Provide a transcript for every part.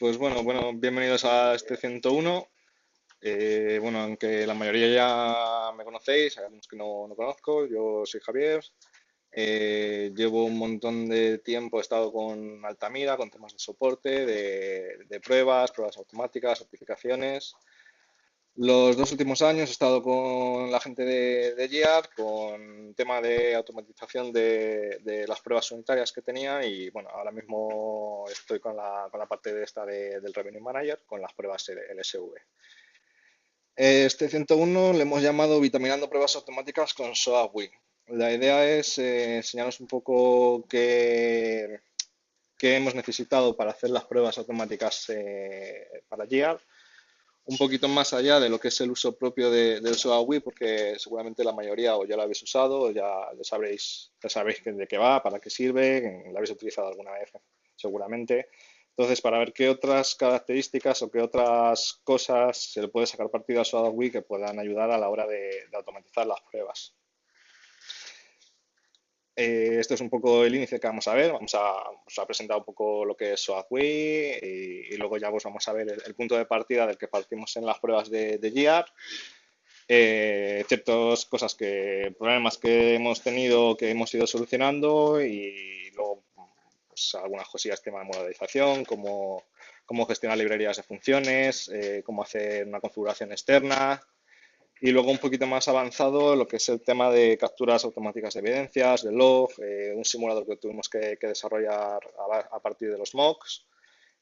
Pues bueno, bienvenidos a este 101. Bueno, aunque la mayoría ya me conocéis, hay algunos que no conozco, yo soy Javier. Llevo un montón de tiempo, he estado con Altamira, con temas de soporte, de pruebas automáticas, certificaciones. Los 2 últimos años he estado con la gente de GIAR, con tema de automatización de las pruebas unitarias que tenía y bueno, ahora mismo estoy con la parte de esta del Revenue Manager, con las pruebas LSV. Este 101 le hemos llamado Vitaminando pruebas automáticas con SOAP. La idea es enseñaros un poco qué hemos necesitado para hacer las pruebas automáticas para GIAR, un poquito más allá de lo que es el uso propio del SOAWI, porque seguramente la mayoría o ya lo habéis usado o ya sabéis de qué va, para qué sirve, lo habéis utilizado alguna vez seguramente. Entonces, para ver qué otras características o qué otras cosas se le puede sacar partido al SOAWI que puedan ayudar a la hora de automatizar las pruebas. Esto es un poco el índice que vamos a ver. Vamos a presentar un poco lo que es SOAWI y luego ya pues vamos a ver el punto de partida del que partimos en las pruebas de GIAR. Ciertas cosas problemas que hemos tenido, que hemos ido solucionando y luego pues, algunas cosillas, tema de modelización, cómo gestionar librerías de funciones, cómo hacer una configuración externa. Y luego un poquito más avanzado lo que es el tema de capturas automáticas de evidencias, de log, un simulador que tuvimos que desarrollar a partir de los mocks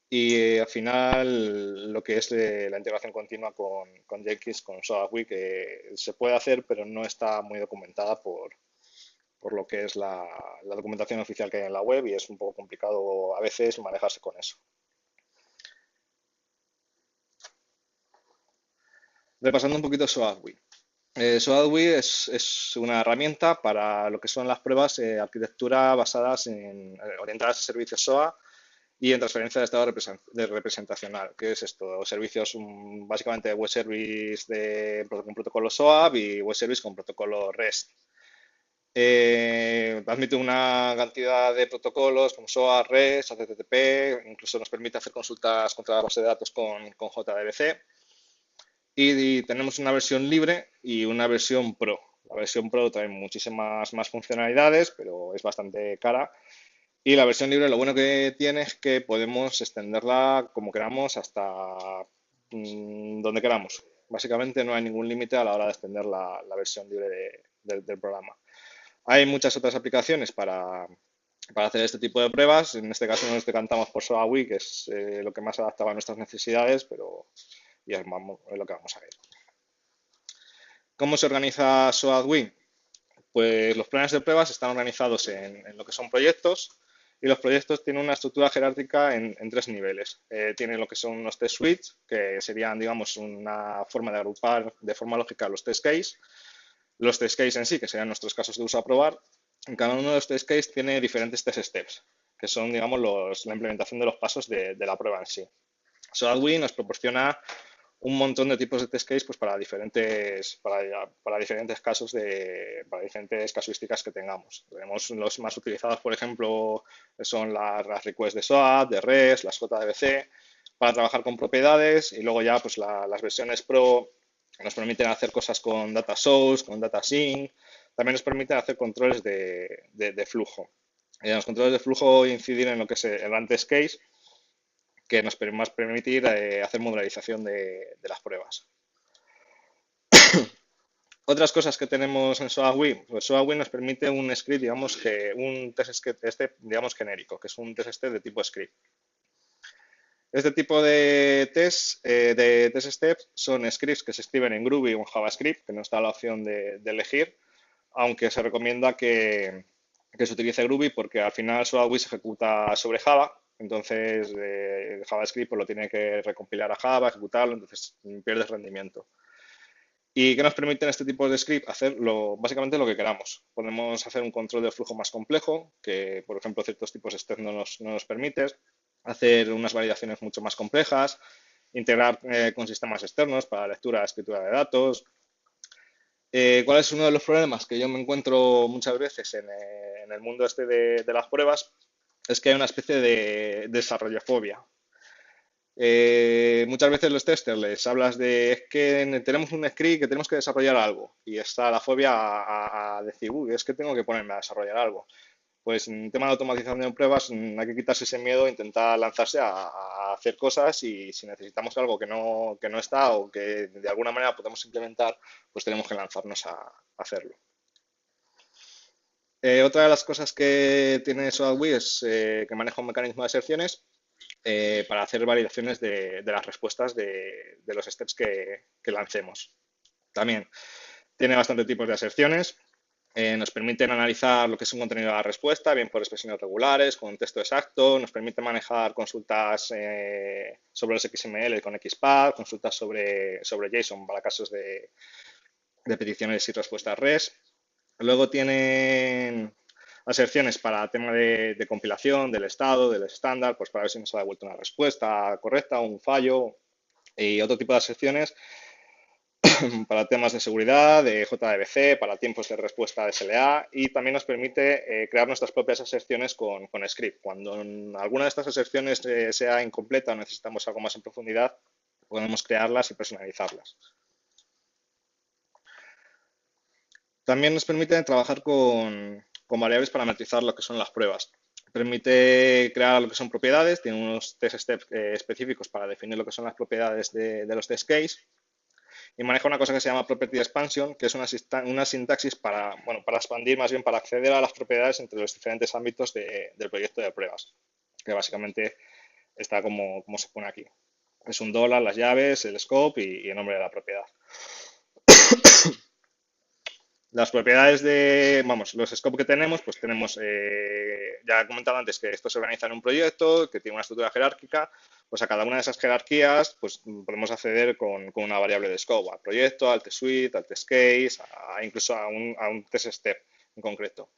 y al final lo que es la integración continua con Jenkins, con SOAP, que se puede hacer pero no está muy documentada por lo que es la documentación oficial que hay en la web y es un poco complicado a veces manejarse con eso. Repasando un poquito SOAP. SOADWI es una herramienta para lo que son las pruebas de arquitectura basadas orientadas a servicios SOA y en transferencia de estado representacional. ¿Qué es esto? Servicios básicamente web service con protocolo SOAP y web service con protocolo REST. Admite una cantidad de protocolos como SOA, REST, HTTP, incluso nos permite hacer consultas contra la base de datos con JDBC. Y tenemos una versión libre y una versión Pro. La versión Pro trae muchísimas más funcionalidades, pero es bastante cara. Y la versión libre lo bueno que tiene es que podemos extenderla como queramos hasta donde queramos. Básicamente no hay ningún límite a la hora de extender la versión libre del programa. Hay muchas otras aplicaciones para hacer este tipo de pruebas. En este caso nos decantamos por SOAWI, que es lo que más adaptaba a nuestras necesidades, pero ya es lo que vamos a ver. ¿Cómo se organiza SOAWI? Pues los planes de pruebas están organizados en lo que son proyectos y los proyectos tienen una estructura jerárquica en 3 niveles. Tienen lo que son unos test suites, que serían, digamos, una forma de agrupar de forma lógica los test case. Los test case en sí, que serían nuestros casos de uso a probar. En cada uno de los test case tiene diferentes test steps, que son, digamos, la implementación de los pasos de la prueba en sí. SOAWI nos proporciona un montón de tipos de test case pues, para diferentes casos, para diferentes casuísticas que tengamos. Tenemos los más utilizados, por ejemplo, son las requests de SOAP, de REST, las JDBC, para trabajar con propiedades y luego ya pues, las versiones Pro nos permiten hacer cosas con data source, con data sync, también nos permiten hacer controles de flujo. Y en los controles de flujo incidir en lo que es el run test case, que nos va a permitir hacer modularización de las pruebas. Otras cosas que tenemos en SOAWI, pues SOAWI nos permite un script, digamos que un test digamos genérico, que es un test de tipo script. Este tipo de test steps son scripts que se escriben en Groovy o en JavaScript, que nos da la opción de elegir, aunque se recomienda que se utilice Groovy porque al final SOAWI se ejecuta sobre Java. Entonces, JavaScript pues, lo tiene que recompilar a Java, ejecutarlo, entonces pierdes rendimiento. ¿Y qué nos permiten este tipo de script? Hacer básicamente lo que queramos. Podemos hacer un control de flujo más complejo, que por ejemplo ciertos tipos externos no nos permiten. Hacer unas validaciones mucho más complejas. Integrar con sistemas externos para lectura, escritura de datos. ¿Cuál es uno de los problemas que yo me encuentro muchas veces en el mundo este de las pruebas? Es que hay una especie de desarrollofobia. Muchas veces los testers les hablas de es que tenemos un script que tenemos que desarrollar algo y está la fobia a decir, uy, es que tengo que ponerme a desarrollar algo. Pues en tema de automatización de pruebas hay que quitarse ese miedo, intentar lanzarse a hacer cosas y si necesitamos algo que no está o que de alguna manera podemos implementar, pues tenemos que lanzarnos a hacerlo. Otra de las cosas que tiene SolarWi es que maneja un mecanismo de aserciones para hacer validaciones de las respuestas de los steps que lancemos. También tiene bastantes tipos de aserciones. Nos permiten analizar lo que es un contenido de la respuesta, bien por expresiones regulares, con un texto exacto. Nos permite manejar consultas sobre los XML con XPath, consultas sobre JSON para casos de peticiones y respuestas REST. Luego tienen aserciones para tema de compilación, del estado, del estándar, pues para ver si nos ha devuelto una respuesta correcta o un fallo. Y otro tipo de aserciones para temas de seguridad, de JDBC, para tiempos de respuesta de SLA y también nos permite crear nuestras propias aserciones con script. Cuando alguna de estas aserciones sea incompleta o necesitamos algo más en profundidad, podemos crearlas y personalizarlas. También nos permite trabajar con variables para metrizar lo que son las pruebas. Permite crear lo que son propiedades, tiene unos test steps específicos para definir lo que son las propiedades de los test case y maneja una cosa que se llama Property Expansion, que es una sintaxis para expandir, más bien para acceder a las propiedades entre los diferentes ámbitos del proyecto de pruebas, que básicamente está como se pone aquí. Es un dólar, las llaves, el scope y el nombre de la propiedad. Las propiedades los scopes que tenemos, pues tenemos, ya he comentado antes que esto se organiza en un proyecto, que tiene una estructura jerárquica, pues a cada una de esas jerarquías, pues podemos acceder con una variable de scope, al proyecto, al test suite, al test case, incluso a un test step en concreto.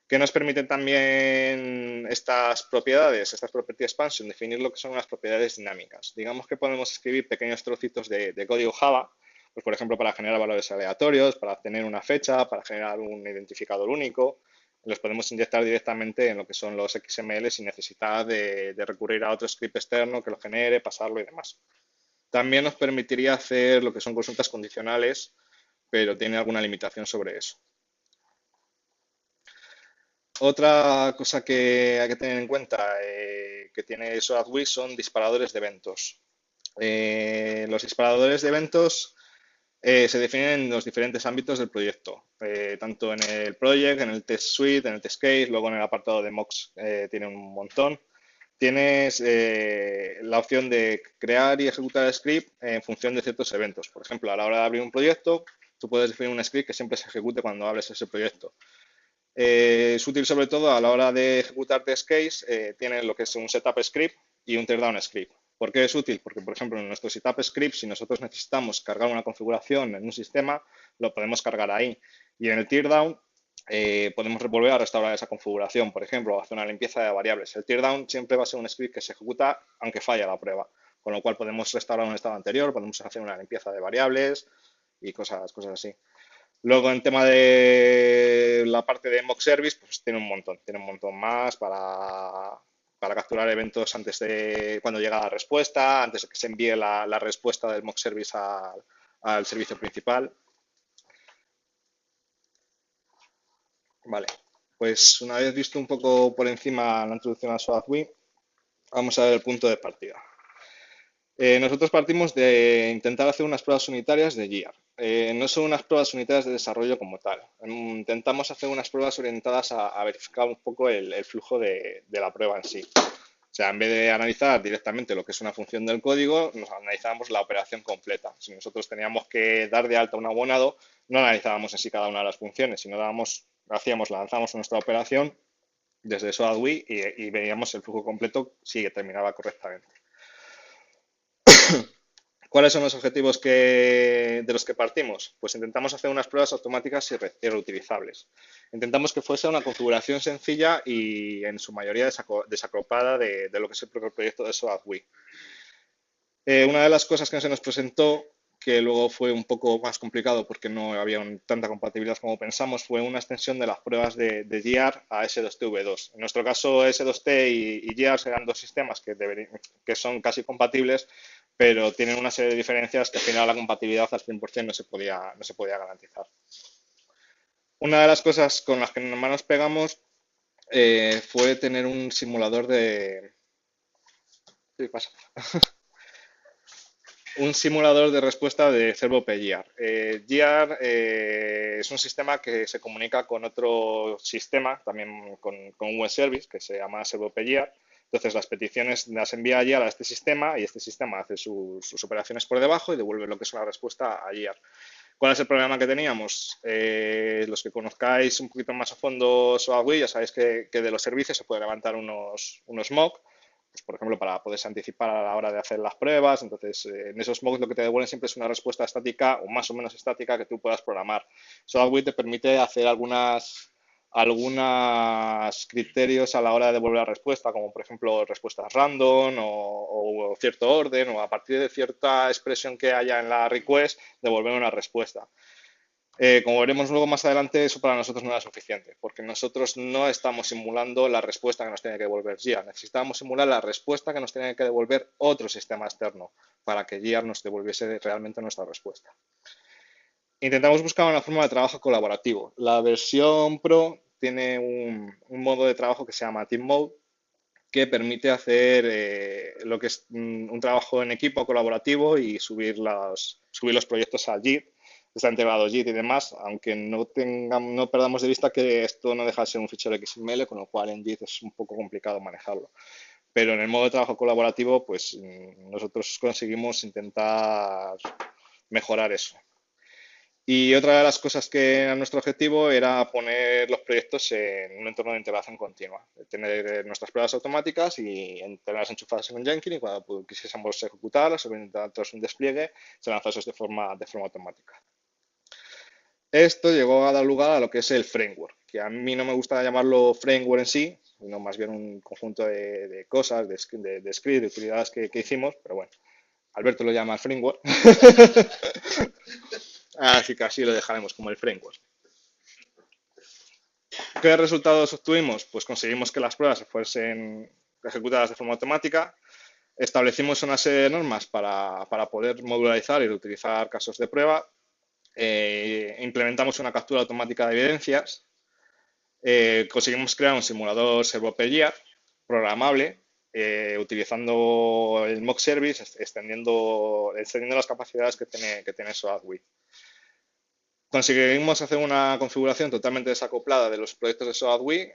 ¿Qué nos permiten también estas propiedades, estas property expansion? Definir lo que son las propiedades dinámicas. Digamos que podemos escribir pequeños trocitos de código Java, pues por ejemplo para generar valores aleatorios, para obtener una fecha, para generar un identificador único. Los podemos inyectar directamente en lo que son los XML sin necesidad de recurrir a otro script externo que lo genere, pasarlo y demás. También nos permitiría hacer lo que son consultas condicionales, pero tiene alguna limitación sobre eso. Otra cosa que hay que tener en cuenta que tiene SolarWi son disparadores de eventos. Los disparadores de eventos se definen en los diferentes ámbitos del proyecto, tanto en el project, en el test suite, en el test case, luego en el apartado de mocks tiene un montón. Tienes la opción de crear y ejecutar el script en función de ciertos eventos. Por ejemplo, a la hora de abrir un proyecto, tú puedes definir un script que siempre se ejecute cuando abres ese proyecto. Es útil sobre todo a la hora de ejecutar test case, tiene lo que es un setup script y un teardown script. ¿Por qué es útil? Porque, por ejemplo, en nuestro setup script, si nosotros necesitamos cargar una configuración en un sistema, lo podemos cargar ahí. Y en el teardown podemos volver a restaurar esa configuración, por ejemplo, hacer una limpieza de variables. El teardown siempre va a ser un script que se ejecuta aunque falla la prueba, con lo cual podemos restaurar un estado anterior, podemos hacer una limpieza de variables y cosas así. Luego, en tema de la parte de mock service, pues tiene un montón más para capturar eventos antes de cuando llega la respuesta, antes de que se envíe la respuesta del mock service al servicio principal. Vale, pues una vez visto un poco por encima la introducción a SolarWi, vamos a ver el punto de partida. Nosotros partimos de intentar hacer unas pruebas unitarias de GEAR. No son unas pruebas unitarias de desarrollo como tal. Intentamos hacer unas pruebas orientadas a verificar un poco el flujo de la prueba en sí. O sea, en vez de analizar directamente lo que es una función del código, nos analizábamos la operación completa. Si nosotros teníamos que dar de alta un abonado, no analizábamos en sí cada una de las funciones, sino lanzábamos nuestra operación desde SolarWi y veíamos el flujo completo si terminaba correctamente. ¿Cuáles son los objetivos de los que partimos? Pues intentamos hacer unas pruebas automáticas y reutilizables. Intentamos que fuese una configuración sencilla y en su mayoría desacropada de lo que es el propio proyecto de SolarWi. Una de las cosas que se nos presentó que luego fue un poco más complicado porque no había tanta compatibilidad como pensamos, fue una extensión de las pruebas de GEAR a S2TV2. En nuestro caso, S2T y GEAR serán dos sistemas que son casi compatibles, pero tienen una serie de diferencias que al final la compatibilidad al 100% no se podía garantizar. Una de las cosas con las que más nos pegamos fue tener un simulador de... ¿Qué pasa? Un simulador de respuesta de CervoPGR. GR es un sistema que se comunica con otro sistema, también con un web service, que se llama CervoPGR. Entonces, las peticiones las envía a GR a este sistema y este sistema hace sus operaciones por debajo y devuelve lo que es una respuesta a GR. ¿Cuál es el problema que teníamos? Los que conozcáis un poquito más a fondo SOAWI, ya sabéis que de los servicios se puede levantar unos mock, pues, por ejemplo, para poderse anticipar a la hora de hacer las pruebas. Entonces, en esos mocks lo que te devuelven siempre es una respuesta estática o más o menos estática que tú puedas programar. SOAWI te permite hacer algunos criterios a la hora de devolver la respuesta, como por ejemplo respuestas random o cierto orden, o a partir de cierta expresión que haya en la request, devolver una respuesta. Como veremos luego más adelante, eso para nosotros no era suficiente, porque nosotros no estamos simulando la respuesta que nos tiene que devolver GIA. Necesitábamos simular la respuesta que nos tiene que devolver otro sistema externo para que GIA nos devolviese realmente nuestra respuesta. Intentamos buscar una forma de trabajo colaborativo. La versión Pro tiene un modo de trabajo que se llama Team Mode, que permite hacer lo que es un trabajo en equipo colaborativo y subir los proyectos a Git. Está integrado Git y demás, aunque no perdamos de vista que esto no deja de ser un fichero XML, con lo cual en Git es un poco complicado manejarlo. Pero en el modo de trabajo colaborativo, pues nosotros conseguimos intentar mejorar eso. Y otra de las cosas que era nuestro objetivo era poner los proyectos en un entorno de integración continua, tener nuestras pruebas automáticas y tenerlas enchufadas en un Jenkins y cuando quisiésemos ejecutarlas o intentar un despliegue, se lanzase de forma automática. Esto llegó a dar lugar a lo que es el framework, que a mí no me gusta llamarlo framework en sí, sino más bien un conjunto de cosas, de script, de utilidades que hicimos, pero bueno, Alberto lo llama framework. Así que así lo dejaremos como el framework. ¿Qué resultados obtuvimos? Pues conseguimos que las pruebas se fuesen ejecutadas de forma automática. Establecimos una serie de normas para poder modularizar y reutilizar casos de prueba. Implementamos una captura automática de evidencias. Conseguimos crear un simulador ServoPGR programable utilizando el mock service, extendiendo las capacidades que tiene SOAWI. Conseguimos hacer una configuración totalmente desacoplada de los proyectos de SOAWI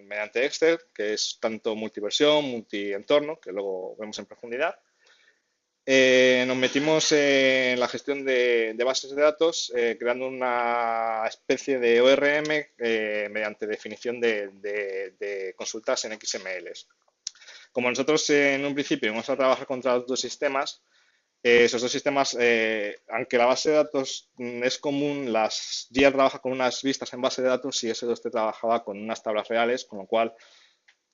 mediante Excel, que es tanto multiversión, multientorno, que luego vemos en profundidad. Nos metimos en la gestión de bases de datos, creando una especie de ORM mediante definición de consultas en XML. Como nosotros en un principio vamos a trabajar contra los dos sistemas, esos dos sistemas, aunque la base de datos es común, GIA trabaja con unas vistas en base de datos y S2T trabajaba con unas tablas reales, con lo cual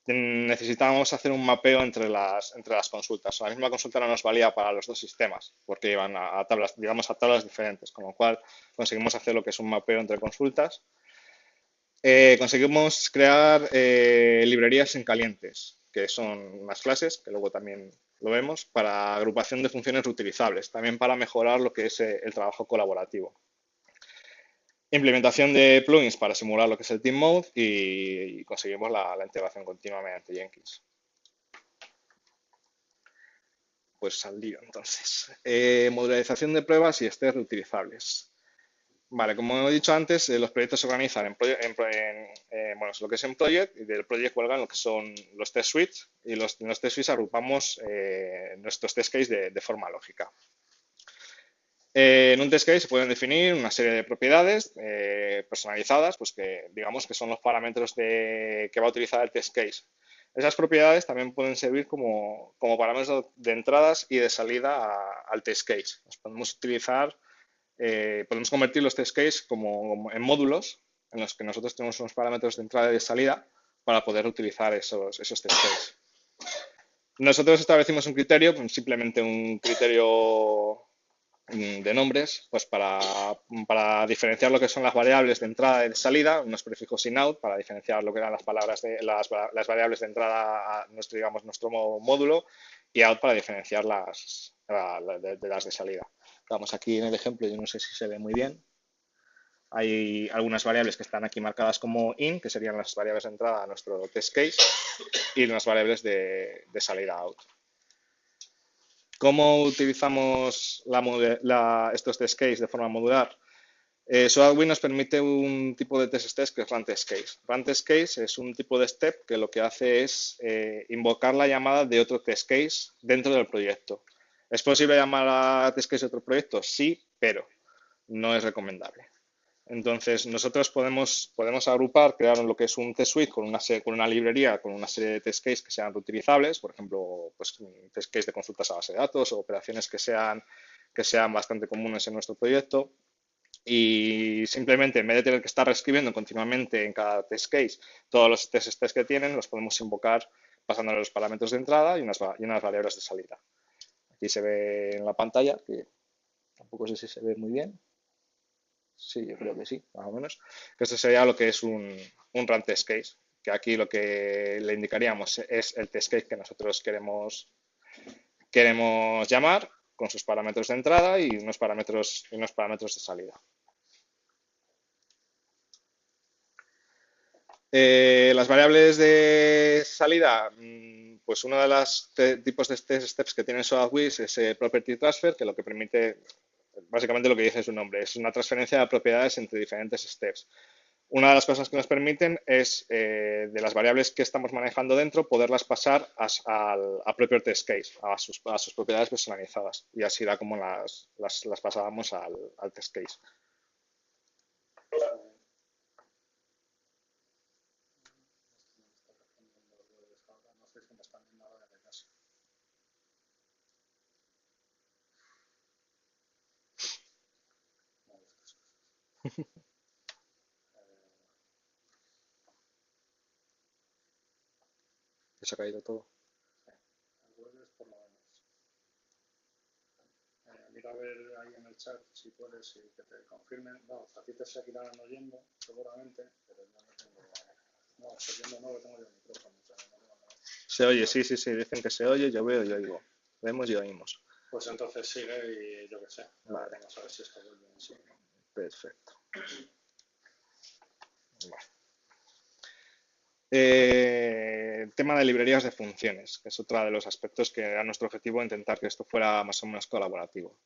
necesitábamos hacer un mapeo entre las consultas. La misma consulta no nos valía para los dos sistemas, porque iban a tablas, digamos, a tablas diferentes, con lo cual conseguimos hacer lo que es un mapeo entre consultas. Conseguimos crear librerías en calientes, que son unas clases, que luego también lo vemos, para agrupación de funciones reutilizables, también para mejorar lo que es el trabajo colaborativo. Implementación de plugins para simular lo que es el Team Mode y conseguimos la integración continua mediante Jenkins. Pues al lío, entonces. Modularización de pruebas y test reutilizables. Vale, como he dicho antes, los proyectos se organizan bueno, lo que es en project, y del project cuelgan lo que son los test suites, y en los test suites agrupamos nuestros test case de forma lógica. En un test case se pueden definir una serie de propiedades personalizadas, pues que digamos que son los parámetros que va a utilizar el test case. Esas propiedades también pueden servir como parámetros de entradas y de salida al test case. Los podemos utilizar, podemos convertir los test case en módulos en los que nosotros tenemos unos parámetros de entrada y de salida para poder utilizar esos test case. Nosotros establecimos un criterio, simplemente un criterio de nombres, pues para diferenciar lo que son las variables de entrada y de salida, unos prefijos in-out para diferenciar lo que eran las palabras de las variables de entrada a nuestro, digamos, nuestro módulo, y out para diferenciar de las de salida. Vamos aquí en el ejemplo, yo no sé si se ve muy bien. Hay algunas variables que están aquí marcadas como in, que serían las variables de entrada a nuestro test case, y unas variables de salida out. ¿Cómo utilizamos estos test case de forma modular? SOAP nos permite un tipo de test que es run test case. Run test case es un tipo de step que lo que hace es invocar la llamada de otro test case dentro del proyecto. ¿Es posible llamar a test case de otro proyecto? Sí, pero no es recomendable. Entonces, nosotros podemos agrupar, crear lo que es un test suite con una librería, con una serie de test cases que sean reutilizables, por ejemplo, pues, test case de consultas a base de datos o operaciones que sean bastante comunes en nuestro proyecto. Y simplemente, en vez de tener que estar reescribiendo continuamente en cada test case todos los test que tienen, los podemos invocar pasándole los parámetros de entrada y unas variables de salida. Aquí se ve en la pantalla, que tampoco sé si se ve muy bien. Sí, yo creo que sí, más o menos. Que esto sería lo que es un run test case, que aquí lo que le indicaríamos es el test case que nosotros queremos llamar con sus parámetros de entrada y unos parámetros de salida. Las variables de salida, pues uno de los tipos de test steps que tiene SOAP-WIS es Property Transfer, que lo que permite, básicamente lo que dice su nombre, es una transferencia de propiedades entre diferentes steps. Una de las cosas que nos permiten es, de las variables que estamos manejando dentro, poderlas pasar a propio test case, a sus propiedades personalizadas. Y así da como las pasábamos al test case. Se ha caído todo. Mira a ver ahí en el chat si puedes y que te confirmen. No, a ti te seguirán oyendo seguramente, pero yo no tengo. No, oyendo no, que tengo yo el micrófono. O sea, Se oye, sí, dicen que se oye, yo veo y oigo. Vemos y oímos. Pues entonces sigue y yo qué sé. Vale. Vamos a ver si esto vuelve en sí. Perfecto. Vale. Tema de librerías de funciones, que es otro de los aspectos que era nuestro objetivo, intentar que esto fuera más o menos colaborativo.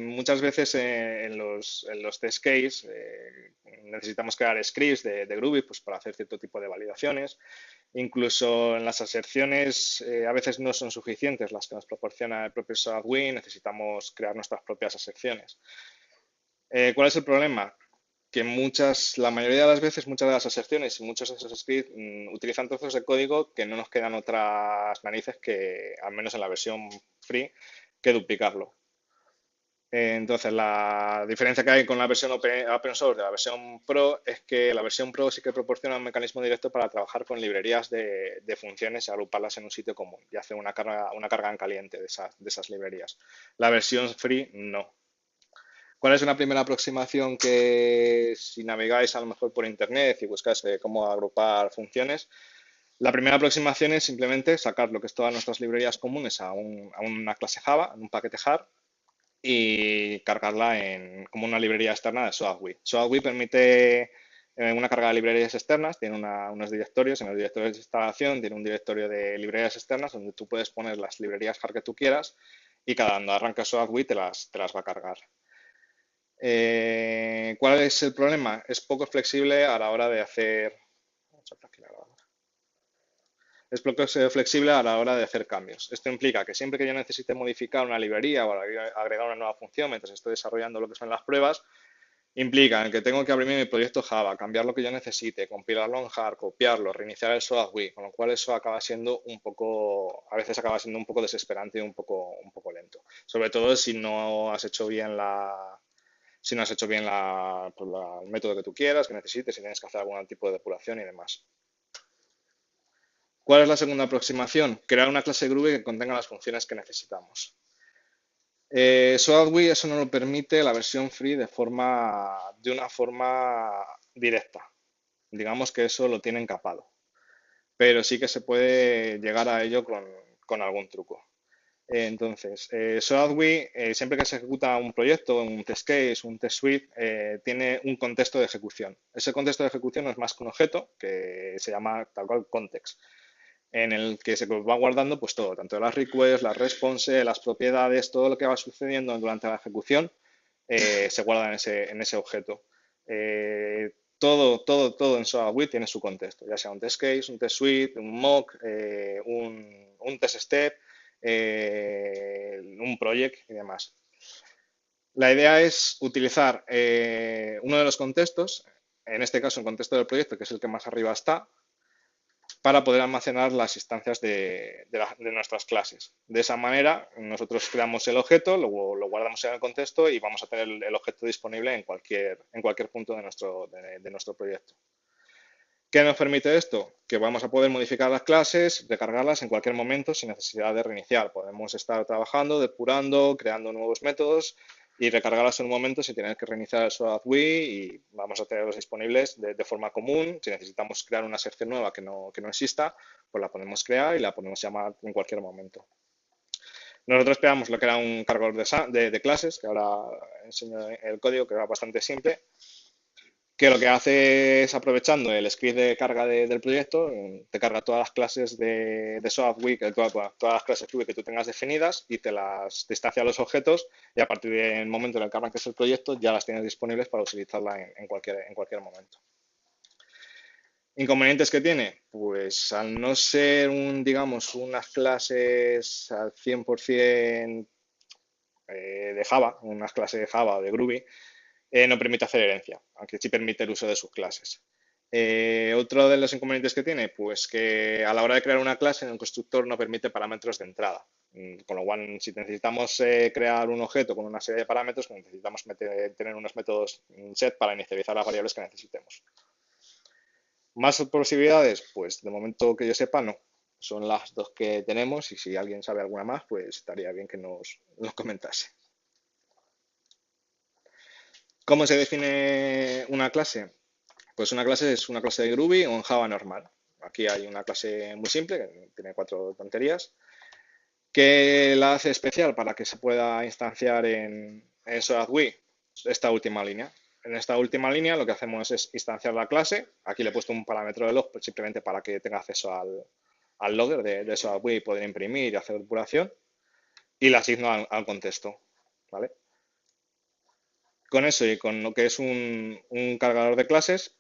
Muchas veces en los test case necesitamos crear scripts de Groovy pues, para hacer cierto tipo de validaciones. Incluso en las aserciones a veces no son suficientes las que nos proporciona el propio SOAP-WIN, necesitamos crear nuestras propias aserciones. ¿Cuál es el problema? Que la mayoría de las veces, muchas de las aserciones y muchos de esos scripts utilizan trozos de código que no nos quedan otras narices que, al menos en la versión free, que duplicarlo. Entonces, la diferencia que hay con la versión open source de la versión Pro es que la versión Pro sí que proporciona un mecanismo directo para trabajar con librerías de funciones y agruparlas en un sitio común y hacer una carga en caliente de esas librerías. La versión free no. ¿Cuál es una primera aproximación que si navegáis a lo mejor por internet y buscáis cómo agrupar funciones? La primera aproximación es simplemente sacar lo que es todas nuestras librerías comunes a una clase Java, en un paquete jar, y cargarla como una librería externa de SOAP-WI. SOAP-WI permite una carga de librerías externas, tiene unos directorios, en los directorios de instalación tiene un directorio de librerías externas donde tú puedes poner las librerías jar que tú quieras y cada cuando arranca SOAP-WI te las va a cargar. ¿Cuál es el problema? Es poco flexible a la hora de hacer. Es poco flexible a la hora de hacer cambios. Esto implica que siempre que yo necesite modificar una librería o agregar una nueva función mientras estoy desarrollando lo que son las pruebas, implica en que tengo que abrir mi proyecto Java, cambiar lo que yo necesite, compilarlo en jar, copiarlo, reiniciar el SOAP-WI, con lo cual eso acaba siendo a veces acaba siendo un poco desesperante y un poco lento. Sobre todo si no has hecho bien el método que tú quieras, que necesites, si tienes que hacer algún tipo de depuración y demás. ¿Cuál es la segunda aproximación? Crear una clase Groovy que contenga las funciones que necesitamos. SolarWi eso no lo permite la versión free de una forma directa. Digamos que eso lo tienen capado, pero sí que se puede llegar a ello con algún truco. Entonces, SolarWi, siempre que se ejecuta un proyecto, un test case, un test suite, tiene un contexto de ejecución. Ese contexto de ejecución no es más que un objeto que se llama tal cual context, en el que se va guardando pues todo, tanto las requests, las responses, las propiedades, todo lo que va sucediendo durante la ejecución se guarda en ese objeto. Todo en SolarWi tiene su contexto, ya sea un test case, un test suite, un mock, un test step, un project y demás. La idea es utilizar uno de los contextos, en este caso el contexto del proyecto, que es el que más arriba está, para poder almacenar las instancias de nuestras clases. De esa manera, nosotros creamos el objeto, luego lo guardamos en el contexto y vamos a tener el objeto disponible en cualquier punto de nuestro proyecto. ¿Qué nos permite esto? Que vamos a poder modificar las clases, recargarlas en cualquier momento sin necesidad de reiniciar. Podemos estar trabajando, depurando, creando nuevos métodos y recargarlas en un momento sin tener que reiniciar el SolarWi y vamos a tenerlos disponibles de forma común. Si necesitamos crear una sección nueva que no exista, pues la podemos crear y la podemos llamar en cualquier momento. Nosotros creamos lo que era un cargador de clases, que ahora enseño el código, que era bastante simple, que lo que hace es, aprovechando el script de carga del proyecto, te carga todas las clases de SolarWi, todas las clases que tú tengas definidas y te las distancia a los objetos y a partir del momento en el que arranques el proyecto ya las tienes disponibles para utilizarla en cualquier momento. ¿Inconvenientes que tiene? Pues al no ser digamos, unas clases al 100% de Java, unas clases de Java o de Groovy, no permite hacer herencia, aunque sí permite el uso de sus clases. Otro de los inconvenientes que tiene, pues que a la hora de crear una clase, el constructor no permite parámetros de entrada. Con lo cual, si necesitamos crear un objeto con una serie de parámetros, pues necesitamos tener unos métodos set para inicializar las variables que necesitemos. ¿Más posibilidades? Pues de momento que yo sepa, no. Son las dos que tenemos y si alguien sabe alguna más, pues estaría bien que nos comentase. ¿Cómo se define una clase? Pues una clase es una clase de Groovy o en Java normal. Aquí hay una clase muy simple, que tiene 4 tonterías, que la hace especial para que se pueda instanciar en SolarWi, esta última línea. En esta última línea lo que hacemos es instanciar la clase. Aquí le he puesto un parámetro de log simplemente para que tenga acceso al logger de SolarWi y poder imprimir y hacer depuración. Y la asigno al contexto. ¿Vale? Con eso y con lo que es un cargador de clases,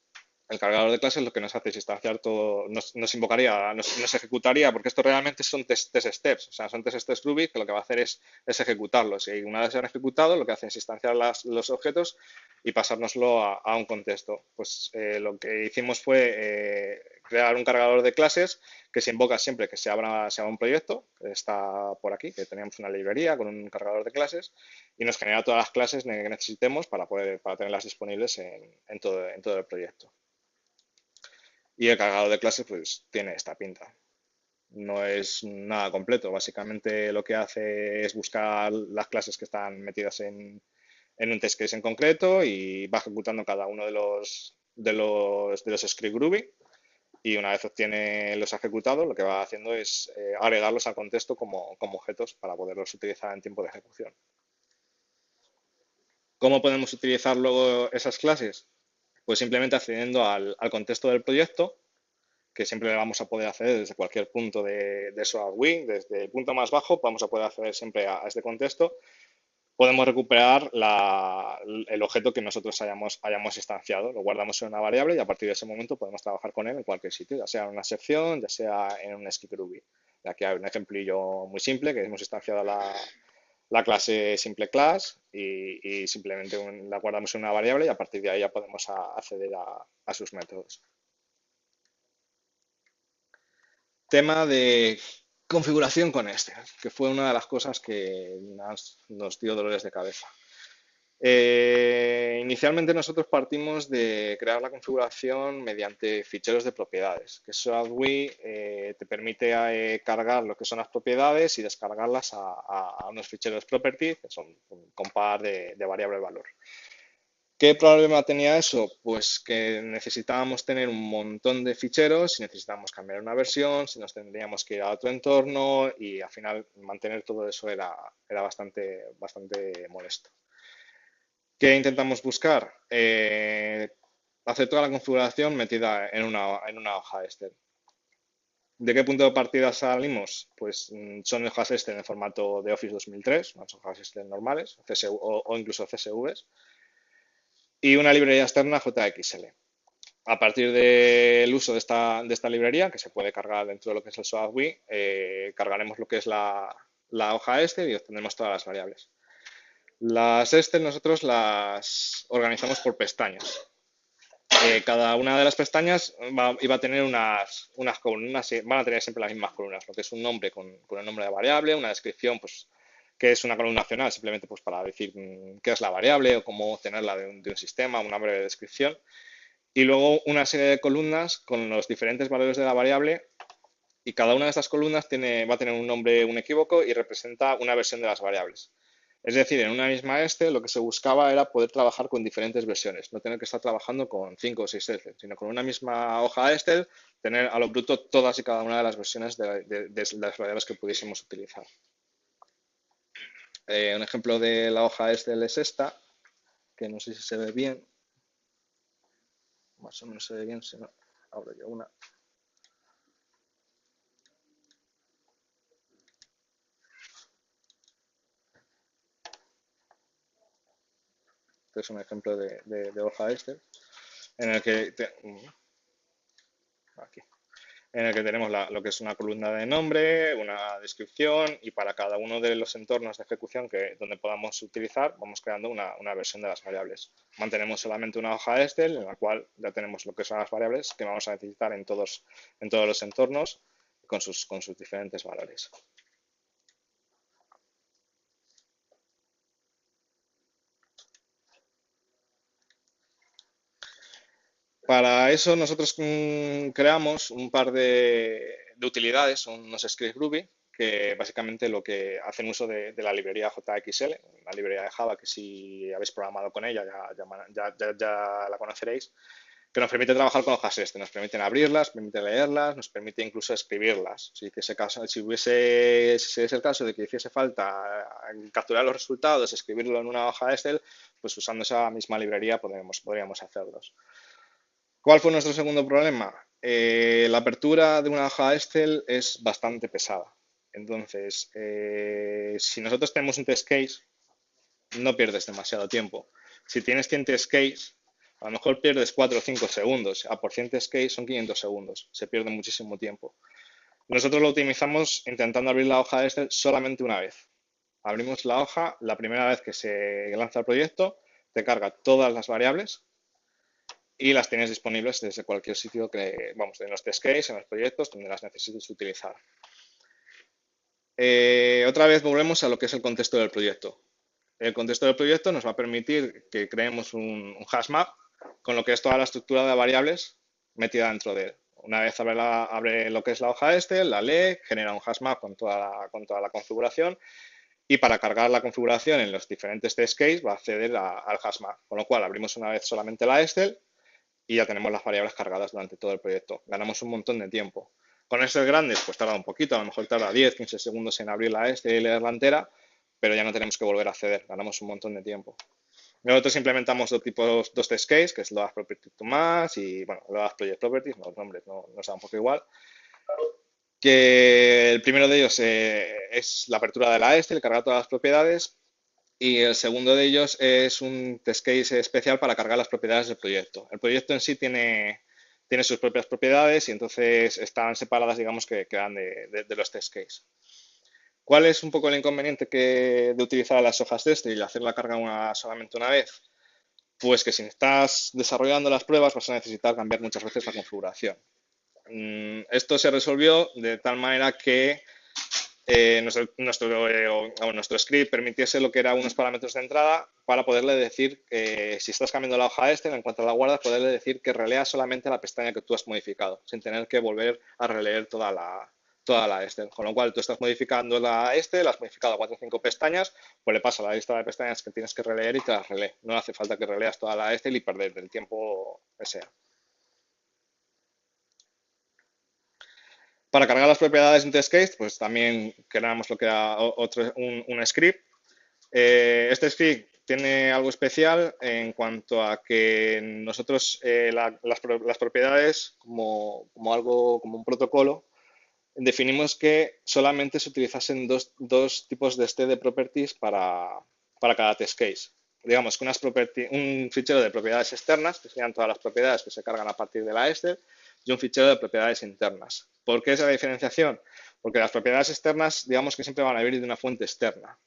el cargador de clases lo que nos hace es instanciar todo, nos invocaría, nos ejecutaría, porque esto realmente son test steps, o sea, son test steps Ruby que lo que va a hacer es ejecutarlos. Y una vez se han ejecutado, lo que hace es instanciar los objetos y pasárnoslo a un contexto. Pues lo que hicimos fue crear un cargador de clases que se invoca siempre que se abra un proyecto, que está por aquí, que teníamos una librería con un cargador de clases y nos genera todas las clases que necesitemos para tenerlas disponibles en todo el proyecto. Y el cargador de clases pues tiene esta pinta. No es nada completo. Básicamente lo que hace es buscar las clases que están metidas en un test case en concreto y va ejecutando cada uno de los script Groovy. Y una vez obtiene los ejecutados, lo que va haciendo es agregarlos al contexto como objetos para poderlos utilizar en tiempo de ejecución. ¿Cómo podemos utilizar luego esas clases? Pues simplemente accediendo al contexto del proyecto, que siempre le vamos a poder acceder desde cualquier punto de SolarWi, desde el punto más bajo vamos a poder acceder siempre a este contexto. Podemos recuperar el objeto que nosotros hayamos instanciado, lo guardamos en una variable y a partir de ese momento podemos trabajar con él en cualquier sitio, ya sea en una sección, ya sea en un script Ruby. Aquí hay un ejemplillo muy simple que hemos instanciado la clase simple class y simplemente la guardamos en una variable y a partir de ahí ya podemos acceder a sus métodos. Tema de configuración con este, que fue una de las cosas que nos dio dolores de cabeza. Inicialmente nosotros partimos de crear la configuración mediante ficheros de propiedades, que SoftWare te permite cargar lo que son las propiedades y descargarlas a unos ficheros property, que son un compar de variable valor. ¿Qué problema tenía eso? Pues que necesitábamos tener un montón de ficheros, si necesitábamos cambiar una versión, si nos tendríamos que ir a otro entorno y al final mantener todo eso era bastante molesto. ¿Qué intentamos buscar? Hacer toda la configuración metida en una hoja Excel. ¿De qué punto de partida salimos? Pues son hojas Excel en formato de Office 2003, unas hojas Excel normales, o incluso CSVs, y una librería externa JXL. A partir del uso de esta librería, que se puede cargar dentro de lo que es el SoftWare, cargaremos lo que es la hoja Excel y obtendremos todas las variables. Las Excel nosotros las organizamos por pestañas. Cada una de las pestañas iba a tener unas columnas, van a tener siempre las mismas columnas, lo que es un nombre con el nombre de la variable, una descripción, pues, que es una columna opcional, simplemente pues, para decir qué es la variable o cómo obtenerla de un sistema, una breve descripción. Y luego una serie de columnas con los diferentes valores de la variable y cada una de estas columnas va a tener un nombre unequívoco y representa una versión de las variables. Es decir, en una misma lo que se buscaba era poder trabajar con diferentes versiones, no tener que estar trabajando con 5 o 6 Excel, sino con una misma hoja Excel, tener a lo bruto todas y cada una de las versiones de las variables que pudiésemos utilizar. Un ejemplo de la hoja Excel es esta, que no sé si se ve bien. Más o menos se ve bien, si no, abro yo una. Este es un ejemplo de hoja Excel en el que aquí, en el que tenemos lo que es una columna de nombre, una descripción y para cada uno de los entornos de ejecución donde podamos utilizar, vamos creando una versión de las variables. Mantenemos solamente una hoja Excel en la cual ya tenemos lo que son las variables que vamos a necesitar en todos los entornos con sus diferentes valores. Para eso nosotros creamos un par de utilidades, unos scripts Ruby, que básicamente lo que hacen uso de la librería JXL, la librería de Java, que si habéis programado con ella ya la conoceréis, que nos permite trabajar con hojas nos permiten abrirlas, permite leerlas, nos permite incluso escribirlas. Si es el caso de que hiciese falta capturar los resultados, escribirlo en una hoja Excel, pues usando esa misma librería podríamos hacerlos. ¿Cuál fue nuestro segundo problema? La apertura de una hoja Excel es bastante pesada. Entonces, si nosotros tenemos un test case, no pierdes demasiado tiempo. Si tienes 100 test case, a lo mejor pierdes 4 o 5 segundos. Por 100 test case son 500 segundos. Se pierde muchísimo tiempo. Nosotros lo optimizamos intentando abrir la hoja Excel solamente una vez. Abrimos la hoja, la primera vez que se lanza el proyecto, te carga todas las variables y las tienes disponibles desde cualquier sitio en los test case, en los proyectos, donde las necesites utilizar. Otra vez volvemos a lo que es el contexto del proyecto. El contexto del proyecto nos va a permitir que creemos un hash map con lo que es toda la estructura de variables metida dentro de él. Una vez abre lo que es la hoja la lee, genera un hash map con toda la configuración y para cargar la configuración en los diferentes test case va a acceder al hash map. Con lo cual abrimos una vez solamente la Excel y ya tenemos las variables cargadas durante todo el proyecto. Ganamos un montón de tiempo. Con Excel grandes, pues tarda un poquito, a lo mejor tarda 10, 15 segundos en abrir la y leerla entera, pero ya no tenemos que volver a acceder, ganamos un montón de tiempo. Nosotros implementamos dos test case, que es Load Property to Mass y, bueno, Load Project Properties, los nombres no son un poco igual. Que el primero de ellos es la apertura de la el cargar todas las propiedades, y el segundo de ellos es un test case especial para cargar las propiedades del proyecto. El proyecto en sí tiene sus propias propiedades y entonces están separadas, digamos, que quedan de los test case. ¿Cuál es un poco el inconveniente de utilizar las hojas y hacer la carga solamente una vez? Pues que si estás desarrollando las pruebas vas a necesitar cambiar muchas veces la configuración. Esto se resolvió de tal manera que nuestro script permitiese lo que era unos parámetros de entrada para poderle decir que si estás cambiando la hoja en cuanto a la guardas, poderle decir que relea solamente la pestaña que tú has modificado, sin tener que volver a releer toda la Con lo cual, tú estás modificando la la has modificado a 4 o 5 pestañas, pues le pasa la lista de pestañas que tienes que releer y te las relee. No hace falta que releas toda la y perder el tiempo que sea. Para cargar las propiedades de un test case, pues también creamos lo que era un script. Este script tiene algo especial en cuanto a que nosotros las propiedades, como un protocolo, definimos que solamente se utilizasen dos tipos de properties para cada test case. Digamos que un fichero de propiedades externas, que serían todas las propiedades que se cargan a partir de la y un fichero de propiedades internas. ¿Por qué esa diferenciación? Porque las propiedades externas, digamos que siempre van a venir de una fuente externa.